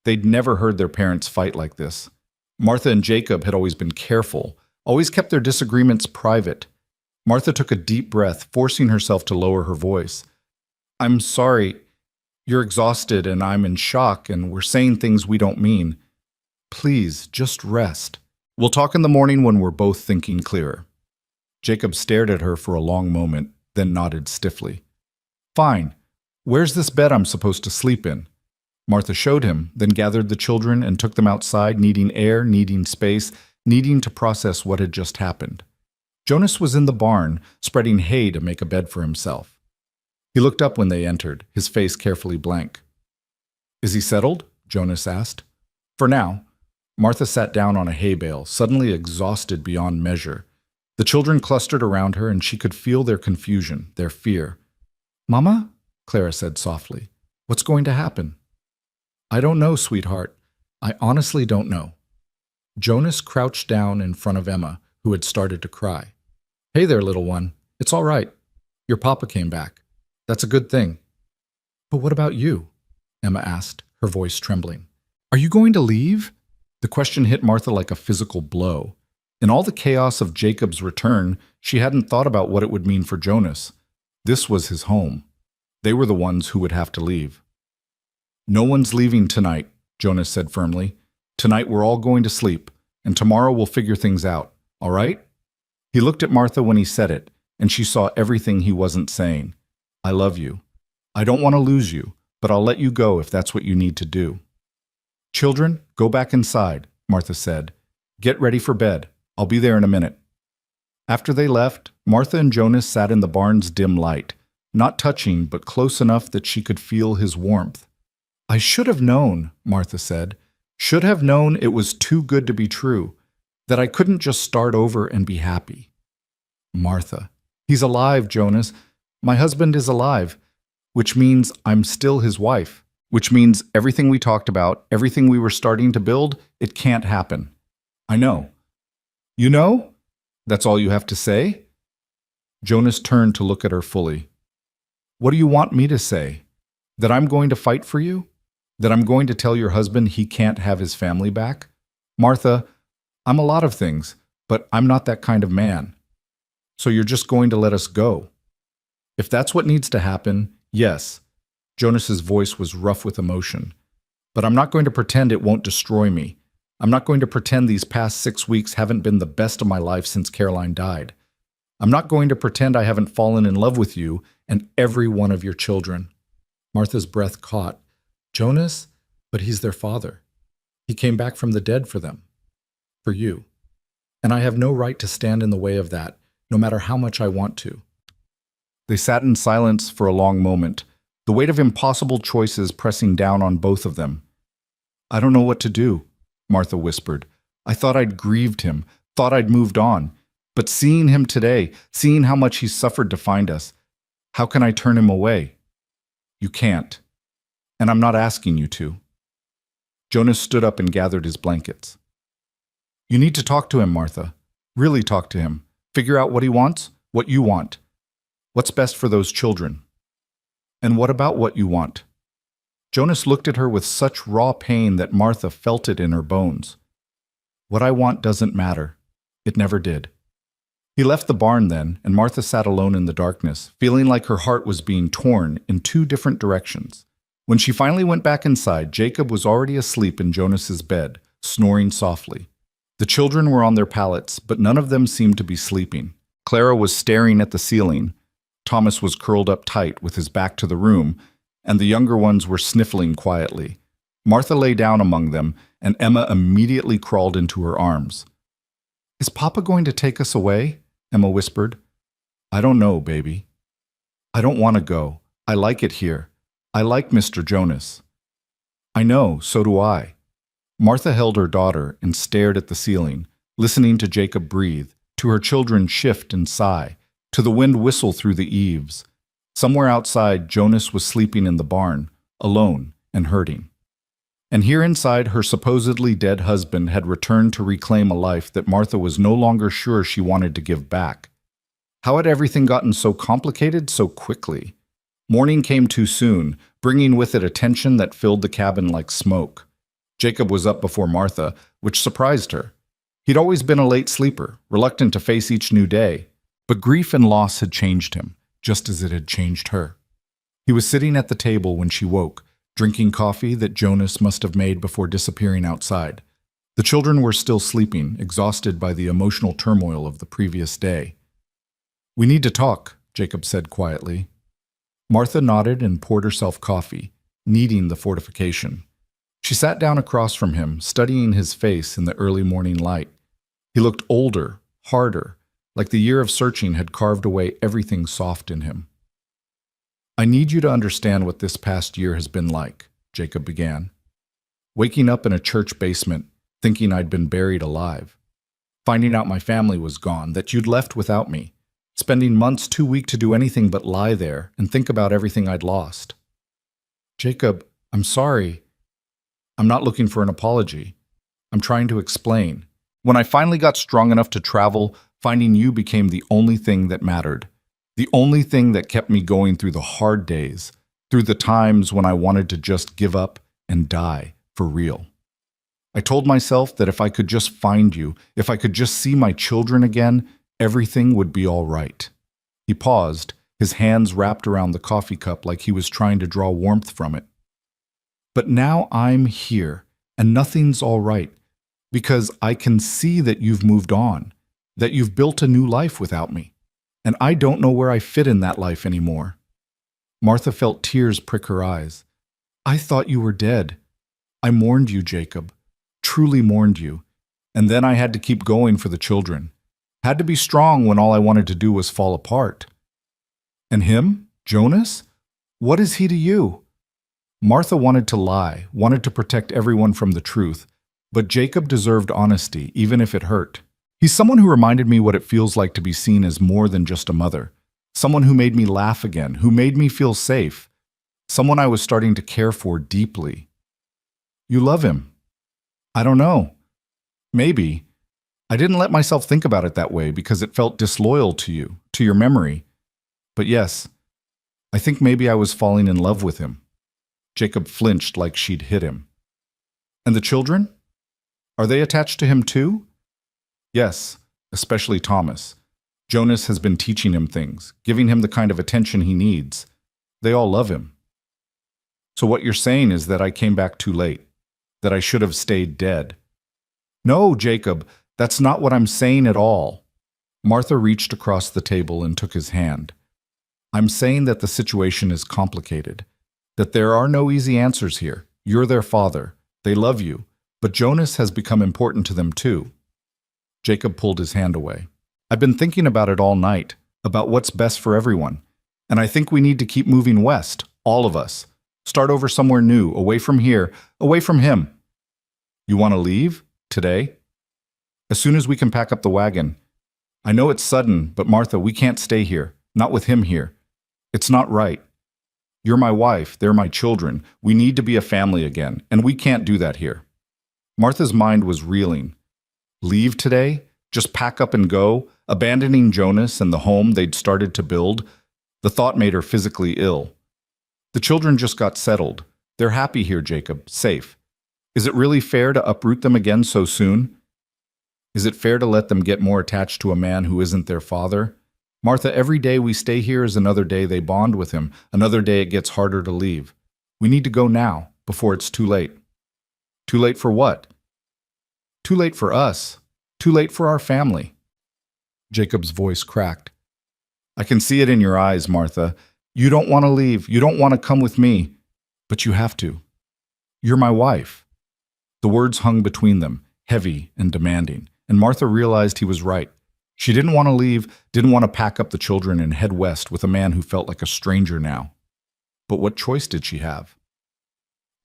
They'd never heard their parents fight like this. Martha and Jacob had always been careful, always kept their disagreements private. Martha took a deep breath, forcing herself to lower her voice. "I'm sorry. You're exhausted and I'm in shock and we're saying things we don't mean. Please, just rest. We'll talk in the morning when we're both thinking clearer." Jacob stared at her for a long moment, then nodded stiffly. "Fine. Where's this bed I'm supposed to sleep in?" Martha showed him, then gathered the children and took them outside, needing air, needing space, needing to process what had just happened. Jonas was in the barn, spreading hay to make a bed for himself. He looked up when they entered, his face carefully blank. "Is he settled?" Jonas asked. "For now." Martha sat down on a hay bale, suddenly exhausted beyond measure. The children clustered around her, and she could feel their confusion, their fear. "Mama?" Clara said softly. "What's going to happen?" "I don't know, sweetheart. I honestly don't know." Jonas crouched down in front of Emma, who had started to cry. "Hey there, little one. It's all right. Your papa came back. That's a good thing." "But what about you?" Emma asked, her voice trembling. "Are you going to leave?" The question hit Martha like a physical blow. In all the chaos of Jacob's return, she hadn't thought about what it would mean for Jonas. This was his home. They were the ones who would have to leave. "No one's leaving tonight," Jonas said firmly. "Tonight we're all going to sleep, and tomorrow we'll figure things out, all right?" He looked at Martha when he said it, and she saw everything he wasn't saying. "I love you. I don't want to lose you, but I'll let you go if that's what you need to do." "Children, go back inside," Martha said. "Get ready for bed. I'll be there in a minute." After they left, Martha and Jonas sat in the barn's dim light, not touching but close enough that she could feel his warmth. "I should have known," Martha said. "Should have known it was too good to be true, that I couldn't just start over and be happy." "Martha, he's alive, Jonas. My husband is alive, which means I'm still his wife, which means everything we talked about, everything we were starting to build, it can't happen." "I know." "You know? That's all you have to say?" Jonas turned to look at her fully. "What do you want me to say? That I'm going to fight for you? That I'm going to tell your husband he can't have his family back? Martha, I'm a lot of things, but I'm not that kind of man. So you're just going to let us go?" "If that's what needs to happen, yes." Jonas's voice was rough with emotion. "But I'm not going to pretend it won't destroy me. I'm not going to pretend these past 6 weeks haven't been the best of my life since Caroline died. I'm not going to pretend I haven't fallen in love with you and every one of your children." Martha's breath caught. "Jonas? But he's their father. He came back from the dead for them. For you. And I have no right to stand in the way of that, no matter how much I want to." They sat in silence for a long moment, the weight of impossible choices pressing down on both of them. "I don't know what to do," Martha whispered. "I thought I'd grieved him, thought I'd moved on. But seeing him today, seeing how much he's suffered to find us, how can I turn him away?" "You can't. And I'm not asking you to." Jonas stood up and gathered his blankets. "You need to talk to him, Martha. Really talk to him. Figure out what he wants, what you want. What's best for those children. And what about what you want?" Jonas looked at her with such raw pain that Martha felt it in her bones. "What I want doesn't matter. It never did." He left the barn then, and Martha sat alone in the darkness, feeling like her heart was being torn in 2 different directions. When she finally went back inside, Jacob was already asleep in Jonas's bed, snoring softly. The children were on their pallets, but none of them seemed to be sleeping. Clara was staring at the ceiling. Thomas was curled up tight with his back to the room, and the younger ones were sniffling quietly. Martha lay down among them, and Emma immediately crawled into her arms. "Is Papa going to take us away?" Emma whispered. "I don't know, baby. I don't want to go. I like it here. I like Mr. Jonas." "I know, so do I." Martha held her daughter and stared at the ceiling, listening to Jacob breathe, to her children shift and sigh, to the wind whistle through the eaves. Somewhere outside, Jonas was sleeping in the barn, alone and hurting. And here inside, her supposedly dead husband had returned to reclaim a life that Martha was no longer sure she wanted to give back. How had everything gotten so complicated so quickly? Morning came too soon, bringing with it a tension that filled the cabin like smoke. Jacob was up before Martha, which surprised her. He'd always been a late sleeper, reluctant to face each new day. But grief and loss had changed him, just as it had changed her. He was sitting at the table when she woke, drinking coffee that Jonas must have made before disappearing outside. The children were still sleeping, exhausted by the emotional turmoil of the previous day. "We need to talk," Jacob said quietly. Martha nodded and poured herself coffee, needing the fortification. She sat down across from him, studying his face in the early morning light. He looked older, harder, like the year of searching had carved away everything soft in him. "I need you to understand what this past year has been like," Jacob began. "Waking up in a church basement, thinking I'd been buried alive. Finding out my family was gone, that you'd left without me. Spending months too weak to do anything but lie there and think about everything I'd lost." "Jacob, I'm sorry. I'm not looking for an apology. I'm trying to explain. When I finally got strong enough to travel, finding you became the only thing that mattered. The only thing that kept me going through the hard days, through the times when I wanted to just give up and die for real. I told myself that if I could just find you, if I could just see my children again, everything would be all right." He paused, his hands wrapped around the coffee cup like he was trying to draw warmth from it. "But now I'm here, and nothing's all right, because I can see that you've moved on, that you've built a new life without me, and I don't know where I fit in that life anymore." Martha felt tears prick her eyes. "I thought you were dead. I mourned you, Jacob, truly mourned you, and then I had to keep going for the children. Had to be strong when all I wanted to do was fall apart." "And him? Jonas? What is he to you?" Martha wanted to lie, wanted to protect everyone from the truth, but Jacob deserved honesty, even if it hurt. "He's someone who reminded me what it feels like to be seen as more than just a mother. Someone who made me laugh again, who made me feel safe. Someone I was starting to care for deeply." "You love him?" "I don't know. Maybe. I didn't let myself think about it that way because it felt disloyal to you, to your memory. But yes, I think maybe I was falling in love with him." Jacob flinched like she'd hit him. "And the children? Are they attached to him too?" "Yes, especially Thomas. Jonas has been teaching him things, giving him the kind of attention he needs. They all love him." "So what you're saying is that I came back too late, that I should have stayed dead." "No, Jacob, that's not what I'm saying at all." Martha reached across the table and took his hand. "I'm saying that the situation is complicated, that there are no easy answers here. You're their father. They love you, but Jonas has become important to them too." Jacob pulled his hand away. "I've been thinking about it all night, about what's best for everyone, and I think we need to keep moving west, all of us. Start over somewhere new, away from here, away from him." "You want to leave? Today?" "As soon as we can pack up the wagon. I know it's sudden, but Martha, we can't stay here, not with him here. It's not right. You're my wife, they're my children. We need to be a family again, and we can't do that here." Martha's mind was reeling. Leave today? Just pack up and go, abandoning Jonas and the home they'd started to build? The thought made her physically ill. "The children just got settled. They're happy here, Jacob, safe. Is it really fair to uproot them again so soon? Is it fair to let them get more attached to a man who isn't their father? Martha, every day we stay here is another day they bond with him, another day it gets harder to leave. We need to go now, before it's too late." "Too late for what?" "Too late for us. Too late for our family." Jacob's voice cracked. "I can see it in your eyes, Martha. You don't want to leave. You don't want to come with me. But you have to. You're my wife." The words hung between them, heavy and demanding, and Martha realized he was right. She didn't want to leave, didn't want to pack up the children and head west with a man who felt like a stranger now. But what choice did she have?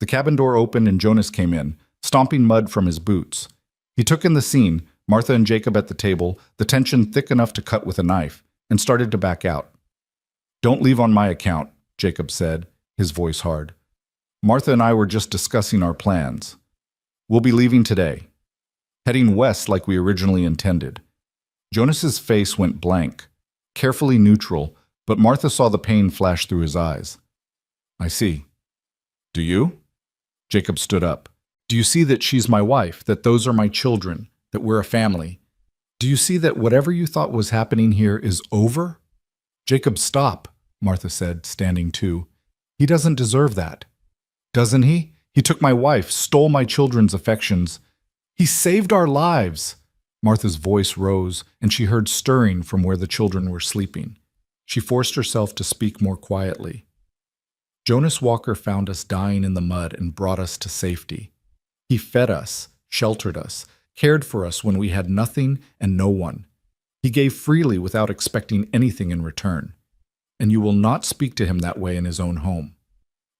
The cabin door opened and Jonas came in, stomping mud from his boots. He took in the scene, Martha and Jacob at the table, the tension thick enough to cut with a knife, and started to back out. "Don't leave on my account," Jacob said, his voice hard. Martha and I were just discussing our plans. We'll be leaving today, heading west like we originally intended. Jonas's face went blank, carefully neutral, but Martha saw the pain flash through his eyes. I see. Do you? Jacob stood up. Do you see that she's my wife, that those are my children, that we're a family? Do you see that whatever you thought was happening here is over? Jacob, stop, Martha said, standing too. He doesn't deserve that. Doesn't he? He took my wife, stole my children's affections. He saved our lives. Martha's voice rose, and she heard stirring from where the children were sleeping. She forced herself to speak more quietly. Jonas Walker found us dying in the mud and brought us to safety. He fed us, sheltered us, cared for us when we had nothing and no one. He gave freely without expecting anything in return. And you will not speak to him that way in his own home.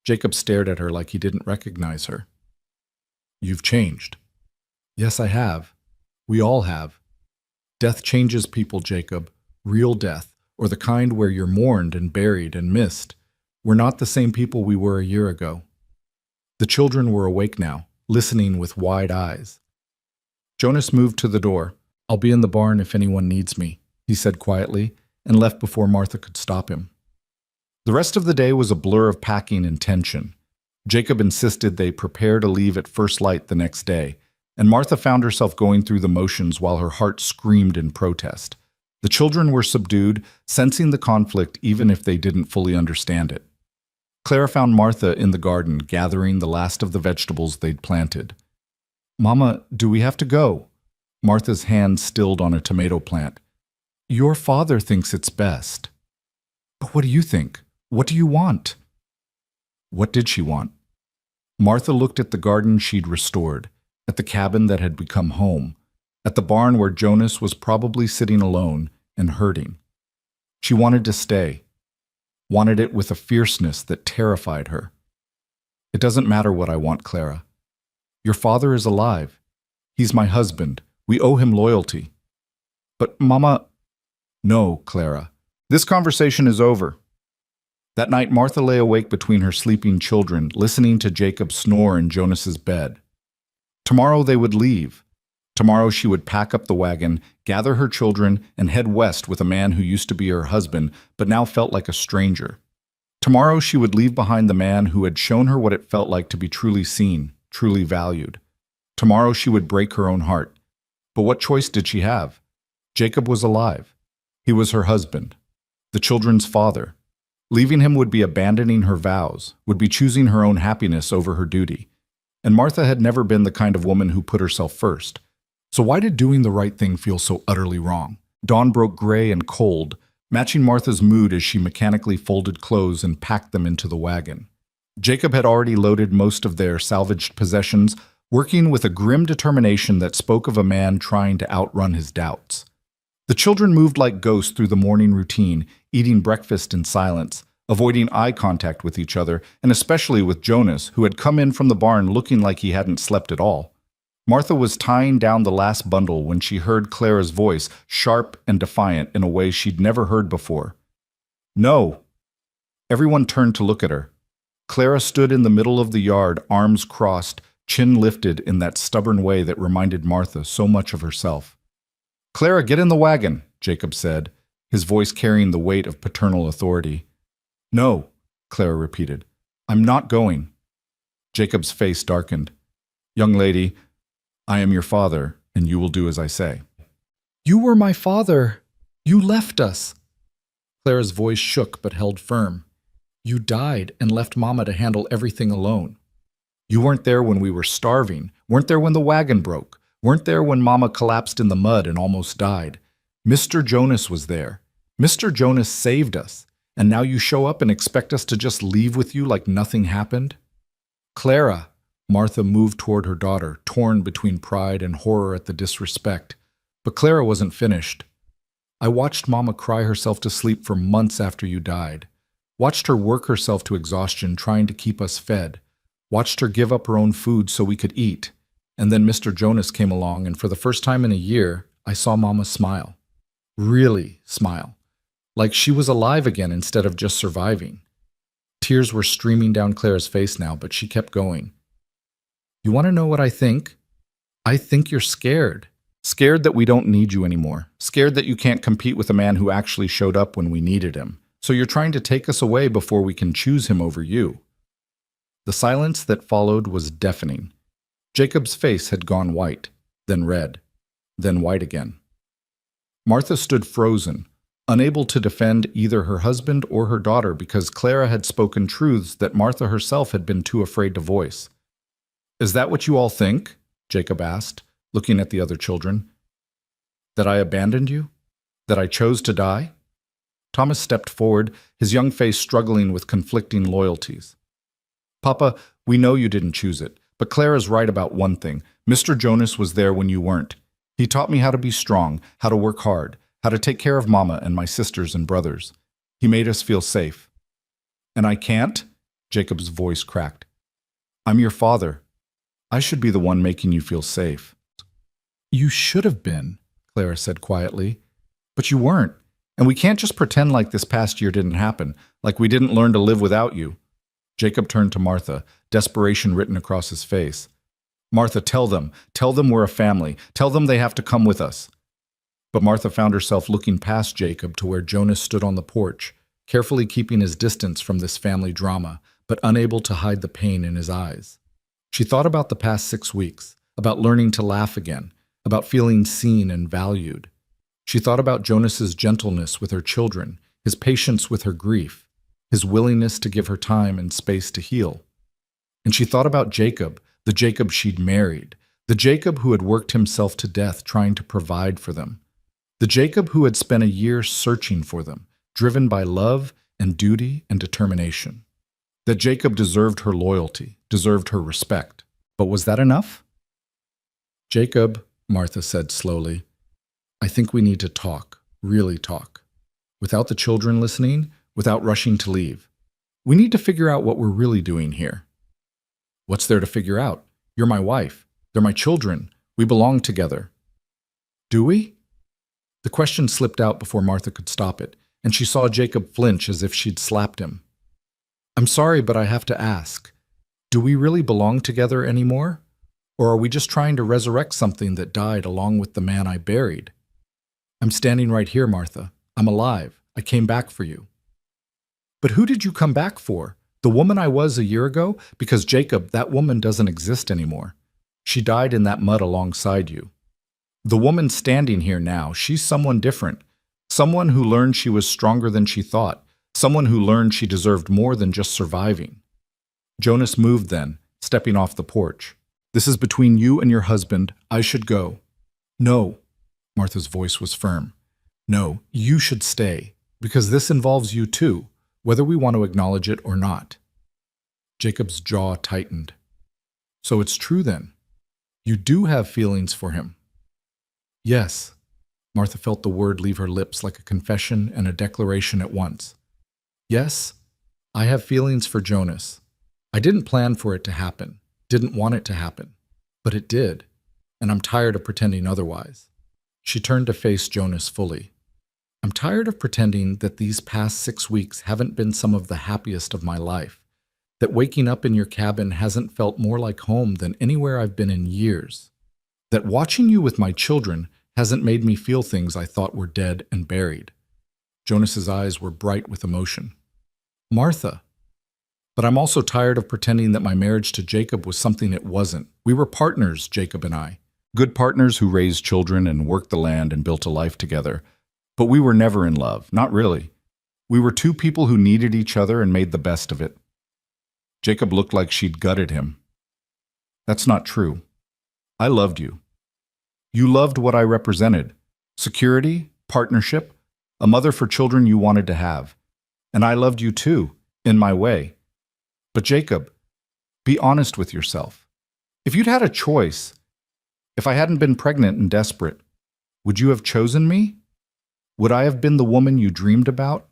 Jacob stared at her like he didn't recognize her. You've changed. Yes, I have. We all have. Death changes people, Jacob. Real death, or the kind where you're mourned and buried and missed. We're not the same people we were a year ago. The children were awake now, listening with wide eyes. Jonas moved to the door. I'll be in the barn if anyone needs me, he said quietly, and left before Martha could stop him. The rest of the day was a blur of packing and tension. Jacob insisted they prepare to leave at first light the next day, and Martha found herself going through the motions while her heart screamed in protest. The children were subdued, sensing the conflict even if they didn't fully understand it. Clara found Martha in the garden, gathering the last of the vegetables they'd planted. Mama, do we have to go? Martha's hand stilled on a tomato plant. Your father thinks it's best. But what do you think? What do you want? What did she want? Martha looked at the garden she'd restored, at the cabin that had become home, at the barn where Jonas was probably sitting alone and hurting. She wanted to stay, wanted it with a fierceness that terrified her. It doesn't matter what I want, Clara. Your father is alive. He's my husband. We owe him loyalty. But Mama... No, Clara. This conversation is over. That night, Martha lay awake between her sleeping children, listening to Jacob snore in Jonas's bed. Tomorrow they would leave. Tomorrow she would pack up the wagon, gather her children, and head west with a man who used to be her husband, but now felt like a stranger. Tomorrow she would leave behind the man who had shown her what it felt like to be truly seen, truly valued. Tomorrow she would break her own heart. But what choice did she have? Jacob was alive. He was her husband, the children's father. Leaving him would be abandoning her vows, would be choosing her own happiness over her duty. And Martha had never been the kind of woman who put herself first. So why did doing the right thing feel so utterly wrong? Dawn broke gray and cold, matching Martha's mood as she mechanically folded clothes and packed them into the wagon. Jacob had already loaded most of their salvaged possessions, working with a grim determination that spoke of a man trying to outrun his doubts. The children moved like ghosts through the morning routine, eating breakfast in silence, avoiding eye contact with each other, and especially with Jonas, who had come in from the barn looking like he hadn't slept at all. Martha was tying down the last bundle when she heard Clara's voice, sharp and defiant in a way she'd never heard before. No! Everyone turned to look at her. Clara stood in the middle of the yard, arms crossed, chin lifted in that stubborn way that reminded Martha so much of herself. Clara, get in the wagon, Jacob said, his voice carrying the weight of paternal authority. No, Clara repeated. I'm not going. Jacob's face darkened. Young lady, I am your father, and you will do as I say. You were my father. You left us. Clara's voice shook but held firm. You died and left Mama to handle everything alone. You weren't there when we were starving, weren't there when the wagon broke, weren't there when Mama collapsed in the mud and almost died. Mr. Jonas was there. Mr. Jonas saved us, and now you show up and expect us to just leave with you like nothing happened? Clara, Martha moved toward her daughter, torn between pride and horror at the disrespect. But Clara wasn't finished. I watched Mama cry herself to sleep for months after you died. Watched her work herself to exhaustion trying to keep us fed. Watched her give up her own food so we could eat. And then Mr. Jonas came along, and for the first time in a year, I saw Mama smile. Really smile. Like she was alive again instead of just surviving. Tears were streaming down Clara's face now, but she kept going. You want to know what I think? I think you're scared. Scared that we don't need you anymore. Scared that you can't compete with a man who actually showed up when we needed him. So you're trying to take us away before we can choose him over you. The silence that followed was deafening. Jacob's face had gone white, then red, then white again. Martha stood frozen, unable to defend either her husband or her daughter because Clara had spoken truths that Martha herself had been too afraid to voice. Is that what you all think? Jacob asked, looking at the other children. That I abandoned you? That I chose to die? Thomas stepped forward, his young face struggling with conflicting loyalties. Papa, we know you didn't choose it, but Clara's right about one thing. Mr. Jonas was there when you weren't. He taught me how to be strong, how to work hard, how to take care of Mama and my sisters and brothers. He made us feel safe. And I can't? Jacob's voice cracked. I'm your father. I should be the one making you feel safe. You should have been, Clara said quietly. But you weren't. And we can't just pretend like this past year didn't happen, like we didn't learn to live without you. Jacob turned to Martha, desperation written across his face. Martha, tell them we're a family. Tell them they have to come with us. But Martha found herself looking past Jacob to where Jonas stood on the porch, carefully keeping his distance from this family drama, but unable to hide the pain in his eyes. She thought about the past 6 weeks, about learning to laugh again, about feeling seen and valued. She thought about Jonas's gentleness with her children, his patience with her grief, his willingness to give her time and space to heal. And she thought about Jacob, the Jacob she'd married, the Jacob who had worked himself to death trying to provide for them, the Jacob who had spent a year searching for them, driven by love and duty and determination. That Jacob deserved her loyalty, deserved her respect. But was that enough? Jacob, Martha said slowly, I think we need to talk, really talk. Without the children listening, without rushing to leave. We need to figure out what we're really doing here. What's there to figure out? You're my wife. They're my children. We belong together. Do we? The question slipped out before Martha could stop it, and she saw Jacob flinch as if she'd slapped him. I'm sorry, but I have to ask. Do we really belong together anymore? Or are we just trying to resurrect something that died along with the man I buried? I'm standing right here, Martha. I'm alive. I came back for you. But who did you come back for? The woman I was a year ago? Because, Jacob, that woman doesn't exist anymore. She died in that mud alongside you. The woman standing here now, she's someone different. Someone who learned she was stronger than she thought. Someone who learned she deserved more than just surviving. Jonas moved then, stepping off the porch. This is between you and your husband. I should go. No. Martha's voice was firm. No, you should stay, because this involves you too, whether we want to acknowledge it or not. Jacob's jaw tightened. So it's true then. You do have feelings for him. Yes. Martha felt the word leave her lips like a confession and a declaration at once. Yes, I have feelings for Jonas. I didn't plan for it to happen, didn't want it to happen, but it did, and I'm tired of pretending otherwise. She turned to face Jonas fully. I'm tired of pretending that these past 6 weeks haven't been some of the happiest of my life, that waking up in your cabin hasn't felt more like home than anywhere I've been in years, that watching you with my children hasn't made me feel things I thought were dead and buried. Jonas's eyes were bright with emotion. Martha. But I'm also tired of pretending that my marriage to Jacob was something it wasn't. We were partners, Jacob and I. Good partners who raised children and worked the land and built a life together. But we were never in love, not really. We were two people who needed each other and made the best of it. Jacob looked like she'd gutted him. That's not true. I loved you. You loved what I represented. Security, partnership, a mother for children you wanted to have. And I loved you too, in my way. But Jacob, be honest with yourself. If you'd had a choice, if I hadn't been pregnant and desperate, would you have chosen me? Would I have been the woman you dreamed about?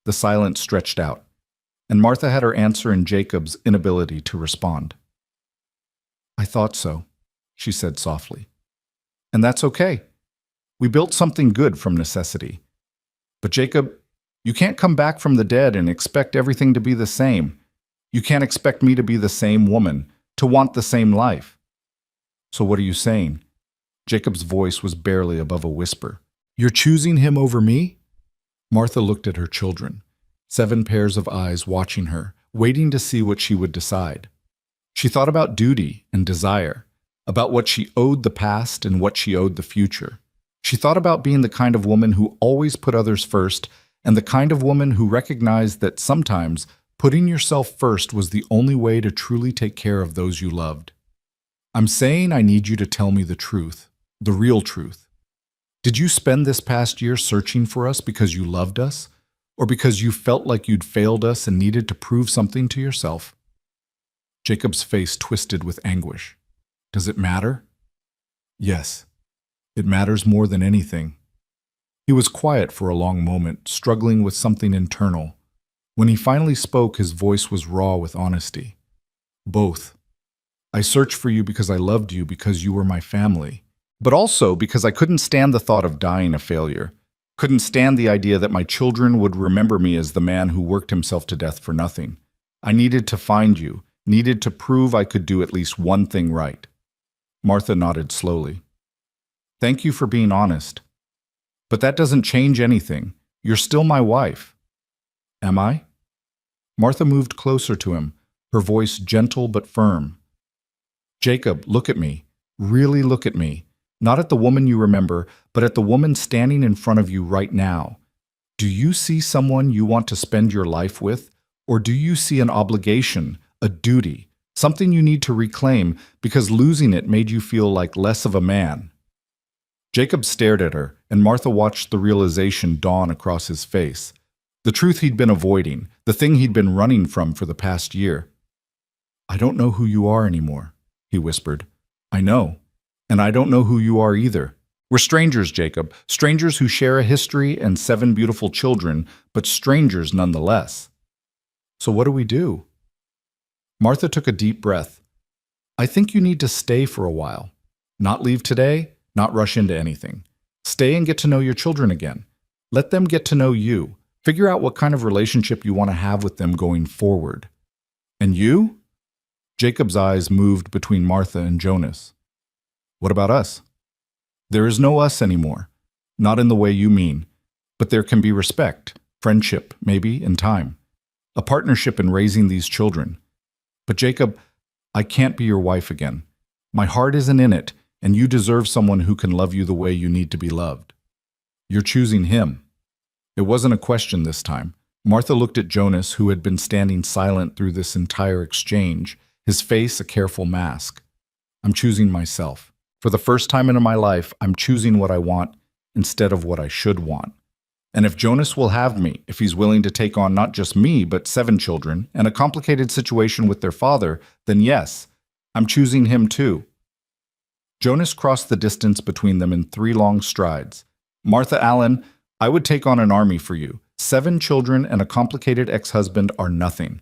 The silence stretched out, and Martha had her answer in Jacob's inability to respond. I thought so, she said softly. And that's okay. We built something good from necessity. But Jacob, You can't come back from the dead and expect everything to be the same. You can't expect me to be the same woman, to want the same life. So what are you saying? Jacob's voice was barely above a whisper. You're choosing him over me? Martha looked at her children, 7 pairs of eyes watching her, waiting to see what she would decide. She thought about duty and desire, about what she owed the past and what she owed the future. She thought about being the kind of woman who always put others first, and the kind of woman who recognized that sometimes putting yourself first was the only way to truly take care of those you loved. I'm saying I need you to tell me the truth, the real truth. Did you spend this past year searching for us because you loved us, or because you felt like you'd failed us and needed to prove something to yourself? Jacob's face twisted with anguish. Does it matter? Yes, it matters more than anything. He was quiet for a long moment, struggling with something internal. When he finally spoke, his voice was raw with honesty. Both. I searched for you because I loved you, because you were my family, but also because I couldn't stand the thought of dying a failure. Couldn't stand the idea that my children would remember me as the man who worked himself to death for nothing. I needed to find you, needed to prove I could do at least one thing right. Martha nodded slowly. Thank you for being honest. But that doesn't change anything. You're still my wife. Am I? Martha moved closer to him, her voice gentle but firm. Jacob, look at me. Really look at me. Not at the woman you remember, but at the woman standing in front of you right now. Do you see someone you want to spend your life with, or do you see an obligation, a duty, something you need to reclaim because losing it made you feel like less of a man? Jacob stared at her, and Martha watched the realization dawn across his face. The truth he'd been avoiding, the thing he'd been running from for the past year. I don't know who you are anymore, he whispered. I know. And I don't know who you are either. We're strangers, Jacob, strangers who share a history and 7 beautiful children, but strangers nonetheless. So what do we do? Martha took a deep breath. I think you need to stay for a while. Not leave today, not rush into anything. Stay and get to know your children again. Let them get to know you. Figure out what kind of relationship you want to have with them going forward. And you? Jacob's eyes moved between Martha and Jonas. What about us? There is no us anymore. Not in the way you mean. But there can be respect, friendship, maybe, in time. A partnership in raising these children. But Jacob, I can't be your wife again. My heart isn't in it, and you deserve someone who can love you the way you need to be loved. You're choosing him. It wasn't a question this time. Martha looked at Jonas, who had been standing silent through this entire exchange, his face a careful mask. I'm choosing myself. For the first time in my life, I'm choosing what I want instead of what I should want. And if Jonas will have me, if he's willing to take on not just me, but 7 children, and a complicated situation with their father, then yes, I'm choosing him too. Jonas crossed the distance between them in 3 long strides. Martha Allen, I would take on an army for you. 7 children and a complicated ex-husband are nothing.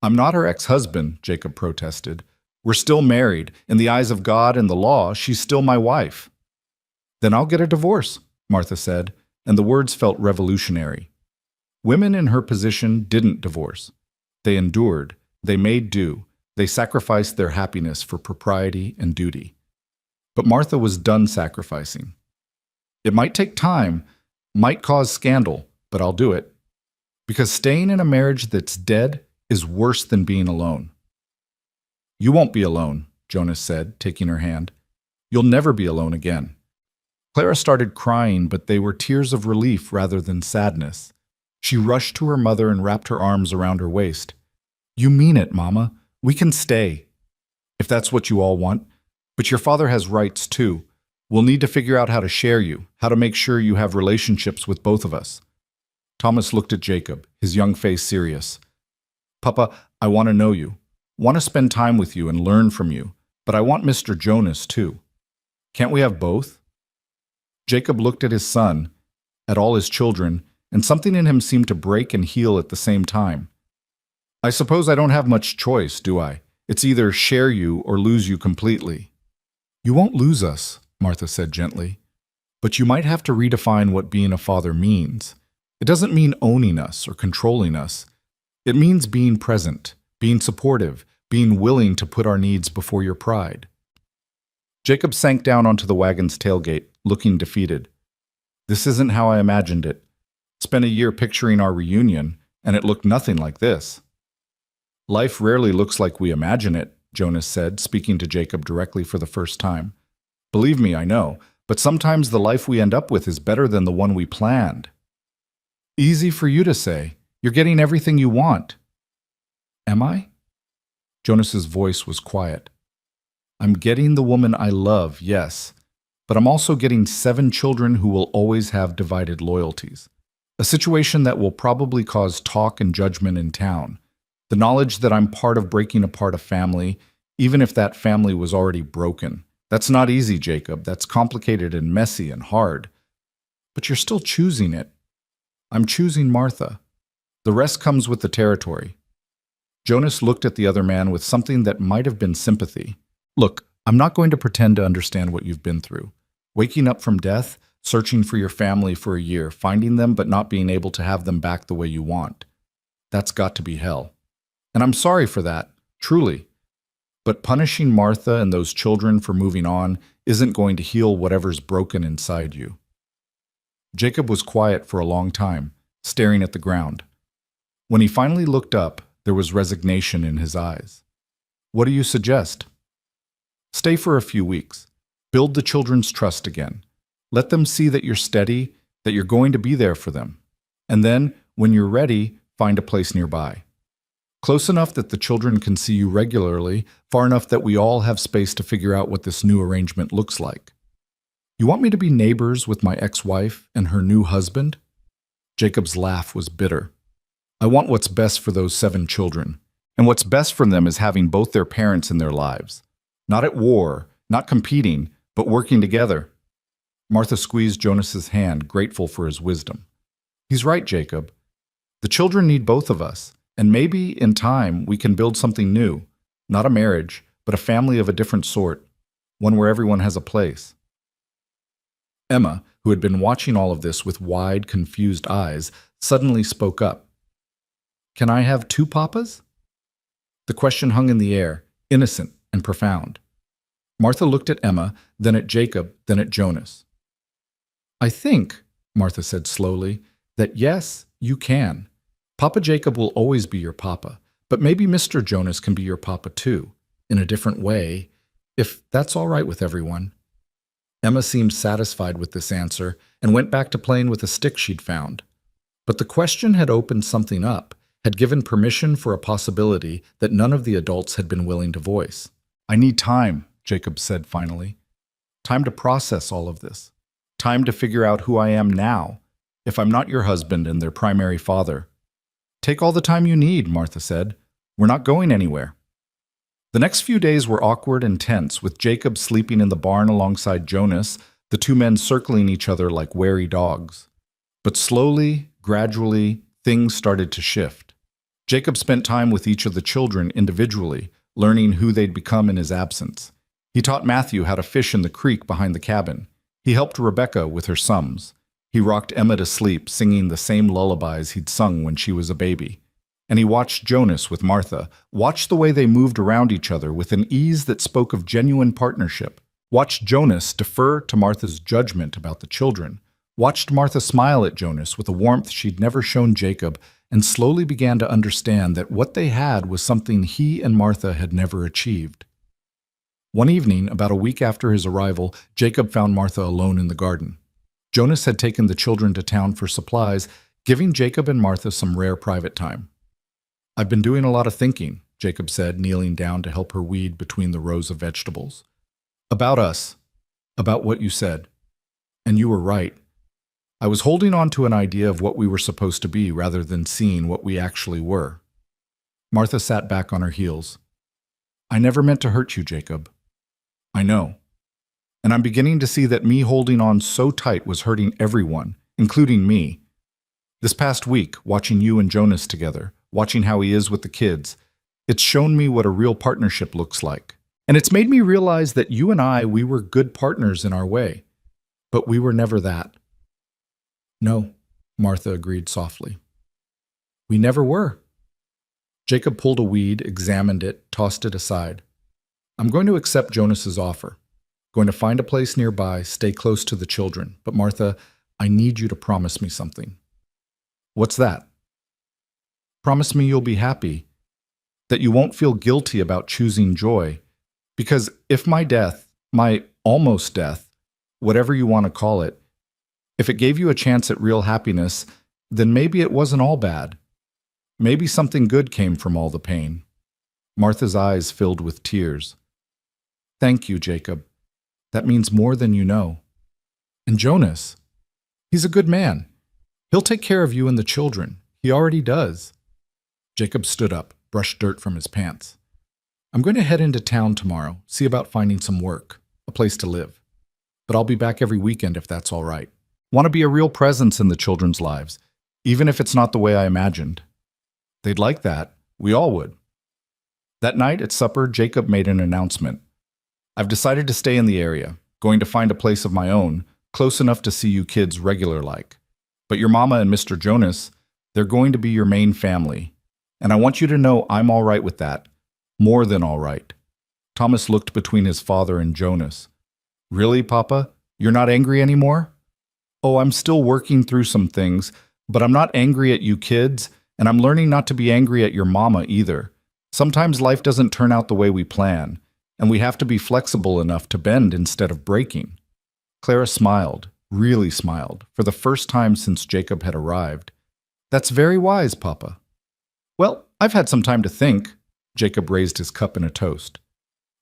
I'm not her ex-husband, Jacob protested. We're still married. In the eyes of God and the law, she's still my wife. Then I'll get a divorce, Martha said, and the words felt revolutionary. Women in her position didn't divorce. They endured. They made do. They sacrificed their happiness for propriety and duty. But Martha was done sacrificing. It might take time, might cause scandal, but I'll do it. Because staying in a marriage that's dead is worse than being alone. You won't be alone, Jonas said, taking her hand. You'll never be alone again. Clara started crying, but they were tears of relief rather than sadness. She rushed to her mother and wrapped her arms around her waist. You mean it, Mama. We can stay. If that's what you all want. But your father has rights too. We'll need to figure out how to share you, how to make sure you have relationships with both of us. Thomas looked at Jacob, his young face serious. Papa, I want to know you. Want to spend time with you and learn from you, but I want Mr. Jonas too. Can't we have both? Jacob looked at his son, at all his children, and something in him seemed to break and heal at the same time. I suppose I don't have much choice, do I? It's either share you or lose you completely. You won't lose us, Martha said gently, but you might have to redefine what being a father means. It doesn't mean owning us or controlling us. It means being present, being supportive, being willing to put our needs before your pride. Jacob sank down onto the wagon's tailgate, looking defeated. This isn't how I imagined it. Spent a year picturing our reunion, and it looked nothing like this. Life rarely looks like we imagine it, Jonas said, speaking to Jacob directly for the first time. Believe me, I know, but sometimes the life we end up with is better than the one we planned. Easy for you to say. You're getting everything you want. Am I? Jonas's voice was quiet. I'm getting the woman I love, yes, but I'm also getting 7 children who will always have divided loyalties. A situation that will probably cause talk and judgment in town. The knowledge that I'm part of breaking apart a family, even if that family was already broken. That's not easy, Jacob. That's complicated and messy and hard. But you're still choosing it. I'm choosing Martha. The rest comes with the territory. Jonas looked at the other man with something that might have been sympathy. Look, I'm not going to pretend to understand what you've been through. Waking up from death, searching for your family for a year, finding them but not being able to have them back the way you want. That's got to be hell. And I'm sorry for that, truly. But punishing Martha and those children for moving on isn't going to heal whatever's broken inside you. Jacob was quiet for a long time, staring at the ground. When he finally looked up, there was resignation in his eyes. What do you suggest? Stay for a few weeks. Build the children's trust again. Let them see that you're steady, that you're going to be there for them. And then, when you're ready, find a place nearby. Close enough that the children can see you regularly, far enough that we all have space to figure out what this new arrangement looks like. You want me to be neighbors with my ex-wife and her new husband? Jacob's laugh was bitter. I want what's best for those 7 children. And what's best for them is having both their parents in their lives. Not at war, not competing, but working together. Martha squeezed Jonas's hand, grateful for his wisdom. He's right, Jacob. The children need both of us. And maybe, in time, we can build something new. Not a marriage, but a family of a different sort. One where everyone has a place. Emma, who had been watching all of this with wide, confused eyes, suddenly spoke up. Can I have 2 papas? The question hung in the air, innocent and profound. Martha looked at Emma, then at Jacob, then at Jonas. I think, Martha said slowly, that yes, you can. Papa Jacob will always be your papa, but maybe Mr. Jonas can be your papa too, in a different way, if that's all right with everyone. Emma seemed satisfied with this answer and went back to playing with a stick she'd found. But the question had opened something up, had given permission for a possibility that none of the adults had been willing to voice. I need time, Jacob said finally. Time to process all of this. Time to figure out who I am now, if I'm not your husband and their primary father. Take all the time you need, Martha said. We're not going anywhere. The next few days were awkward and tense, with Jacob sleeping in the barn alongside Jonas, the 2 men circling each other like wary dogs. But slowly, gradually, things started to shift. Jacob spent time with each of the children individually, learning who they'd become in his absence. He taught Matthew how to fish in the creek behind the cabin. He helped Rebecca with her sums. He rocked Emma to sleep, singing the same lullabies he'd sung when she was a baby. And he watched Jonas with Martha, watched the way they moved around each other with an ease that spoke of genuine partnership. Watched Jonas defer to Martha's judgment about the children. Watched Martha smile at Jonas with a warmth she'd never shown Jacob, and slowly began to understand that what they had was something he and Martha had never achieved. One evening, about a week after his arrival, Jacob found Martha alone in the garden. Jonas had taken the children to town for supplies, giving Jacob and Martha some rare private time. I've been doing a lot of thinking, Jacob said, kneeling down to help her weed between the rows of vegetables. About us. About what you said. And you were right. I was holding on to an idea of what we were supposed to be rather than seeing what we actually were. Martha sat back on her heels. I never meant to hurt you, Jacob. I know. And I'm beginning to see that me holding on so tight was hurting everyone, including me. This past week, watching you and Jonas together, watching how he is with the kids, it's shown me what a real partnership looks like. And it's made me realize that you and we were good partners in our way. But we were never that. No, Martha agreed softly. We never were. Jacob pulled a weed, examined it, tossed it aside. I'm going to accept Jonas's offer. Going to find a place nearby, stay close to the children. But Martha, I need you to promise me something. What's that? Promise me you'll be happy, that you won't feel guilty about choosing joy. Because if my death, my almost death, whatever you want to call it, if it gave you a chance at real happiness, then maybe it wasn't all bad. Maybe something good came from all the pain. Martha's eyes filled with tears. Thank you, Jacob. That means more than you know. And Jonas, he's a good man. He'll take care of you and the children. He already does. Jacob stood up, brushed dirt from his pants. I'm going to head into town tomorrow, see about finding some work, a place to live. But I'll be back every weekend if that's all right. Want to be a real presence in the children's lives, even if it's not the way I imagined. They'd like that. We all would. That night at supper, Jacob made an announcement. I've decided to stay in the area, going to find a place of my own, close enough to see you kids regular-like. But your mama and Mr. Jonas, they're going to be your main family. And I want you to know I'm all right with that. More than all right. Thomas looked between his father and Jonas. Really, Papa? You're not angry anymore? Oh, I'm still working through some things, but I'm not angry at you kids, and I'm learning not to be angry at your mama either. Sometimes life doesn't turn out the way we plan, and we have to be flexible enough to bend instead of breaking. Clara smiled, really smiled, for the first time since Jacob had arrived. That's very wise, Papa. Well, I've had some time to think. Jacob raised his cup in a toast.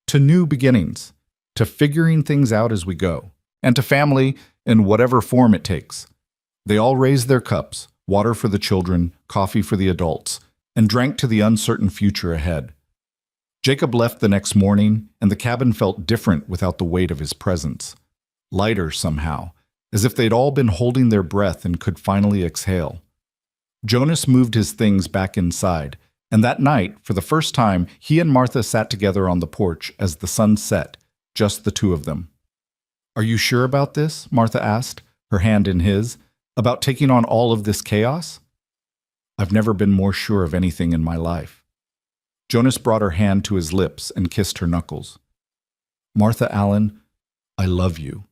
To new beginnings, to figuring things out as we go, and to family in whatever form it takes. They all raised their cups, water for the children, coffee for the adults, and drank to the uncertain future ahead. Jacob left the next morning, and the cabin felt different without the weight of his presence. Lighter somehow, as if they'd all been holding their breath and could finally exhale. Jonas moved his things back inside, and that night, for the first time, he and Martha sat together on the porch as the sun set, just the two of them. Are you sure about this? Martha asked, her hand in his, about taking on all of this chaos? I've never been more sure of anything in my life. Jonas brought her hand to his lips and kissed her knuckles. Martha Allen, I love you.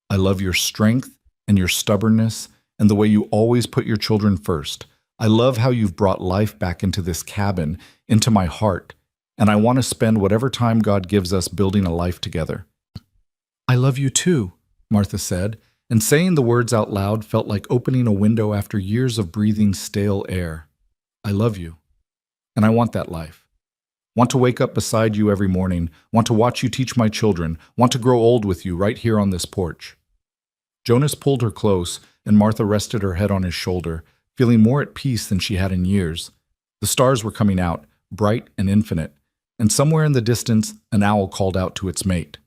I love your strength and your stubbornness and the way you always put your children first. I love how you've brought life back into this cabin, into my heart, and I want to spend whatever time God gives us building a life together. I love you too, Martha said, and saying the words out loud felt like opening a window after years of breathing stale air. I love you, and I want that life. Want to wake up beside you every morning, want to watch you teach my children, want to grow old with you right here on this porch. Jonas pulled her close, and Martha rested her head on his shoulder, feeling more at peace than she had in years. The stars were coming out, bright and infinite, and somewhere in the distance, an owl called out to its mate.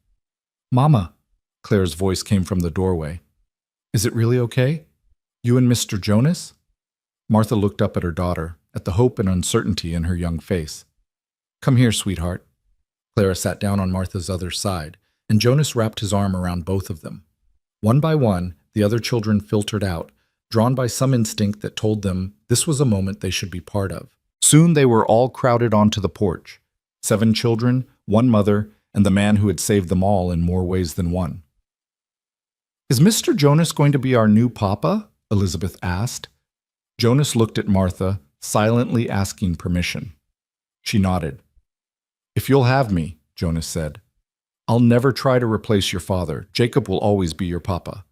Mama, Claire's voice came from the doorway. Is it really okay? You and Mr. Jonas? Martha looked up at her daughter, at the hope and uncertainty in her young face. Come here, sweetheart. Clara sat down on Martha's other side, and Jonas wrapped his arm around both of them. One by one, the other children filtered out, drawn by some instinct that told them this was a moment they should be part of. Soon they were all crowded onto the porch. 7 children, 1 mother, and the man who had saved them all in more ways than one. Is Mr. Jonas going to be our new papa? Elizabeth asked. Jonas looked at Martha, silently asking permission. She nodded. If you'll have me, Jonas said. I'll never try to replace your father. Jacob will always be your papa.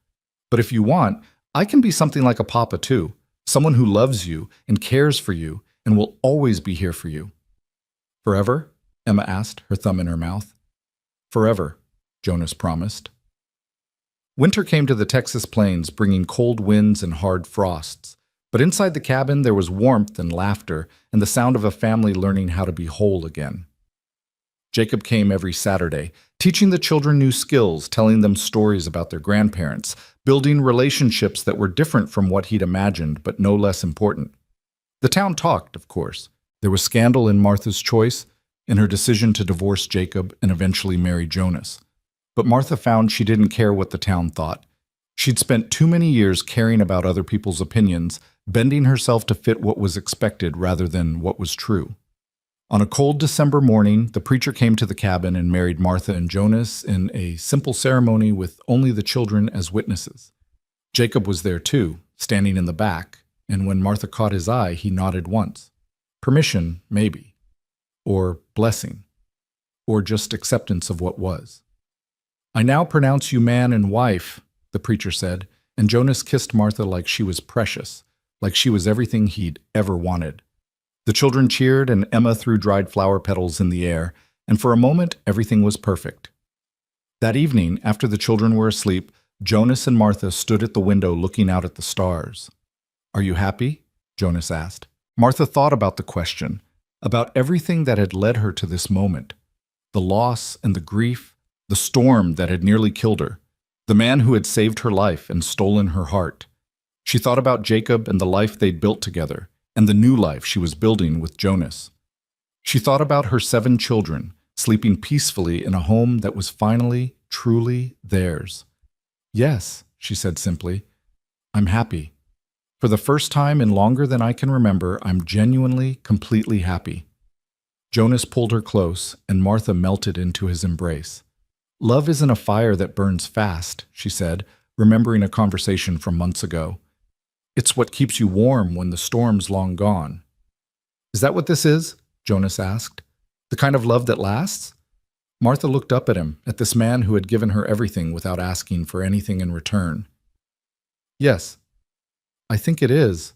But if you want, I can be something like a papa too, someone who loves you and cares for you and will always be here for you. Forever? Emma asked, her thumb in her mouth. Forever, Jonas promised. Winter came to the Texas plains, bringing cold winds and hard frosts. But inside the cabin there was warmth and laughter and the sound of a family learning how to be whole again. Jacob came every Saturday, teaching the children new skills, telling them stories about their grandparents, building relationships that were different from what he'd imagined, but no less important. The town talked, of course. There was scandal in Martha's choice, in her decision to divorce Jacob and eventually marry Jonas. But Martha found she didn't care what the town thought. She'd spent too many years caring about other people's opinions, bending herself to fit what was expected rather than what was true. On a cold December morning, the preacher came to the cabin and married Martha and Jonas in a simple ceremony with only the children as witnesses. Jacob was there too, standing in the back, and when Martha caught his eye, he nodded once. Permission, maybe. Or blessing. Or just acceptance of what was. "I now pronounce you man and wife," the preacher said, and Jonas kissed Martha like she was precious, like she was everything he'd ever wanted. The children cheered and Emma threw dried flower petals in the air, and for a moment everything was perfect. That evening, after the children were asleep, Jonas and Martha stood at the window looking out at the stars. "Are you happy?" Jonas asked. Martha thought about the question, about everything that had led her to this moment. The loss and the grief, the storm that had nearly killed her, the man who had saved her life and stolen her heart. She thought about Jacob and the life they'd built together, and the new life she was building with Jonas. She thought about her 7 children, sleeping peacefully in a home that was finally, truly theirs. "Yes," she said simply, "I'm happy. For the first time in longer than I can remember, I'm genuinely, completely happy." Jonas pulled her close, and Martha melted into his embrace. "Love isn't a fire that burns fast," she said, remembering a conversation from months ago. "It's what keeps you warm when the storm's long gone." "Is that what this is?" Jonas asked. "The kind of love that lasts?" Martha looked up at him, at this man who had given her everything without asking for anything in return. "Yes, I think it is."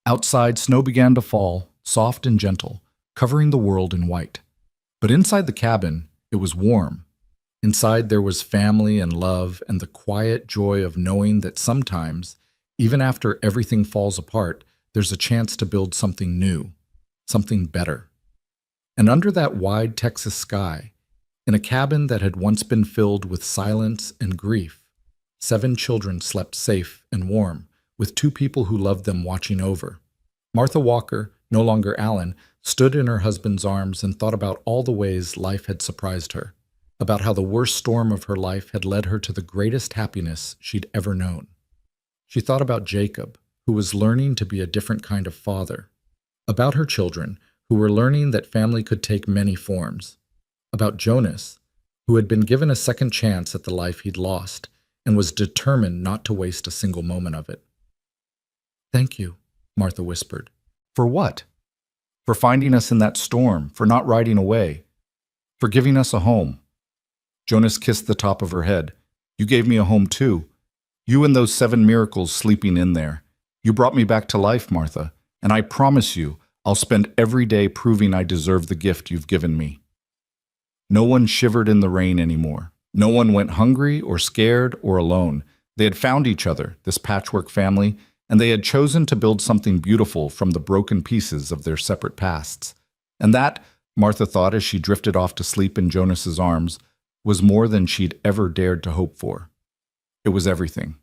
Outside, snow began to fall, soft and gentle, covering the world in white. But inside the cabin, it was warm. Inside there was family and love and the quiet joy of knowing that sometimes, even after everything falls apart, there's a chance to build something new, something better. And under that wide Texas sky, in a cabin that had once been filled with silence and grief, 7 children slept safe and warm, with 2 people who loved them watching over. Martha Walker, no longer Allen, stood in her husband's arms and thought about all the ways life had surprised her, about how the worst storm of her life had led her to the greatest happiness she'd ever known. She thought about Jacob, who was learning to be a different kind of father, about her children, who were learning that family could take many forms, about Jonas, who had been given a second chance at the life he'd lost and was determined not to waste a single moment of it. "Thank you," Martha whispered. "For what?" "For finding us in that storm, for not riding away, for giving us a home." Jonas kissed the top of her head. "You gave me a home too. You and those 7 miracles sleeping in there. You brought me back to life, Martha, and I promise you, I'll spend every day proving I deserve the gift you've given me." No one shivered in the rain anymore. No one went hungry or scared or alone. They had found each other, this patchwork family, and they had chosen to build something beautiful from the broken pieces of their separate pasts. And that, Martha thought as she drifted off to sleep in Jonas's arms, was more than she'd ever dared to hope for. It was everything.